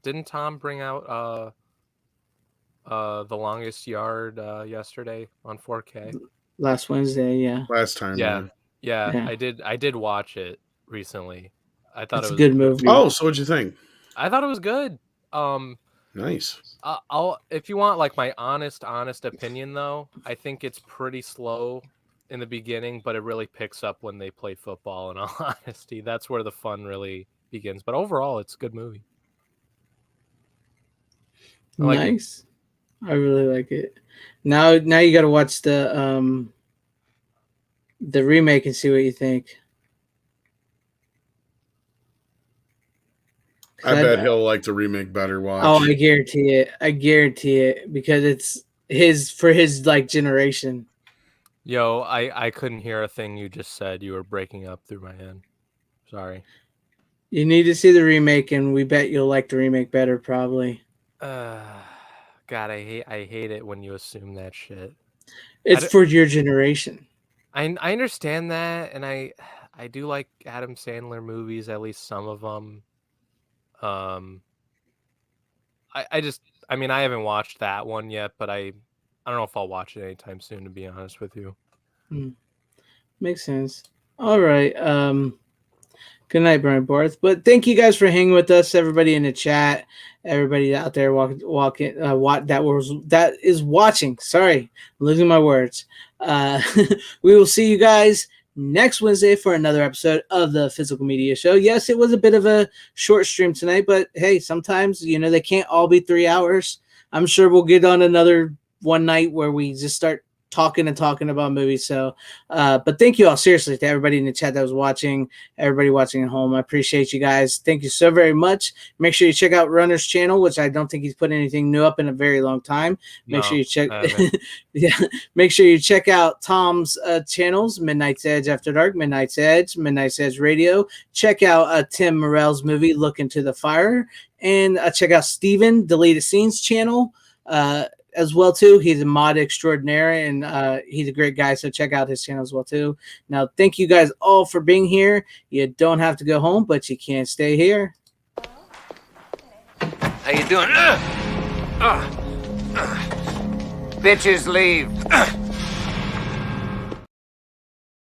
S3: Didn't Tom bring out The Longest Yard yesterday on 4K?
S1: Last Wednesday, yeah.
S2: Last time,
S3: yeah.
S1: Yeah.
S3: I did watch it recently. I thought
S1: It's
S3: it was
S1: a good movie.
S2: Oh, so what'd you think?
S3: I thought it was good.
S2: Nice.
S3: I'll if you want like my honest opinion though, I think it's pretty slow in the beginning, but it really picks up when they play football. In all honesty, that's where the fun really begins. But overall, it's a good movie.
S1: Nice. I really like it. Now you got to watch the remake and see what you think.
S2: I bet he'll like the remake better. Watch.
S1: Oh, I guarantee it. I guarantee it because it's for his like generation.
S3: Yo, I couldn't hear a thing you just said. You were breaking up through my end. Sorry.
S1: You need to see the remake, and we bet you'll like the remake better, probably.
S3: God, I hate it when you assume that shit.
S1: It's for your generation.
S3: I understand that, and I do like Adam Sandler movies, at least some of them. I mean, I haven't watched that one yet, but I don't know if I'll watch it anytime soon, to be honest with you.
S1: Makes sense. All right. Good night, Brian Barth. But thank you guys for hanging with us, everybody in the chat, everybody out there walking, that is watching. Sorry, I'm losing my words. We will see you guys next Wednesday for another episode of the Physical Media Show. Yes, it was a bit of a short stream tonight, but hey, sometimes they can't all be 3 hours. I'm sure we'll get on another one night where we just start talking about movies. So, but thank you all seriously to everybody in the chat that was watching, everybody watching at home. I appreciate you guys. Thank you so very much. Make sure you check out Runner's channel, which I don't think he's put anything new up in a very long time. Make sure you check. Yeah, make sure you check out Tom's channels: Midnight's Edge After Dark, Midnight's Edge Radio. Check out Tim Morell's movie Look Into the Fire, and check out Steven Deleted Scenes channel. As well too. He's a mod extraordinaire, and he's a great guy, so check out his channel as well too. Now, thank you guys all for being here. You don't have to go home, but you can't stay here.
S4: How you doing? Bitches leave.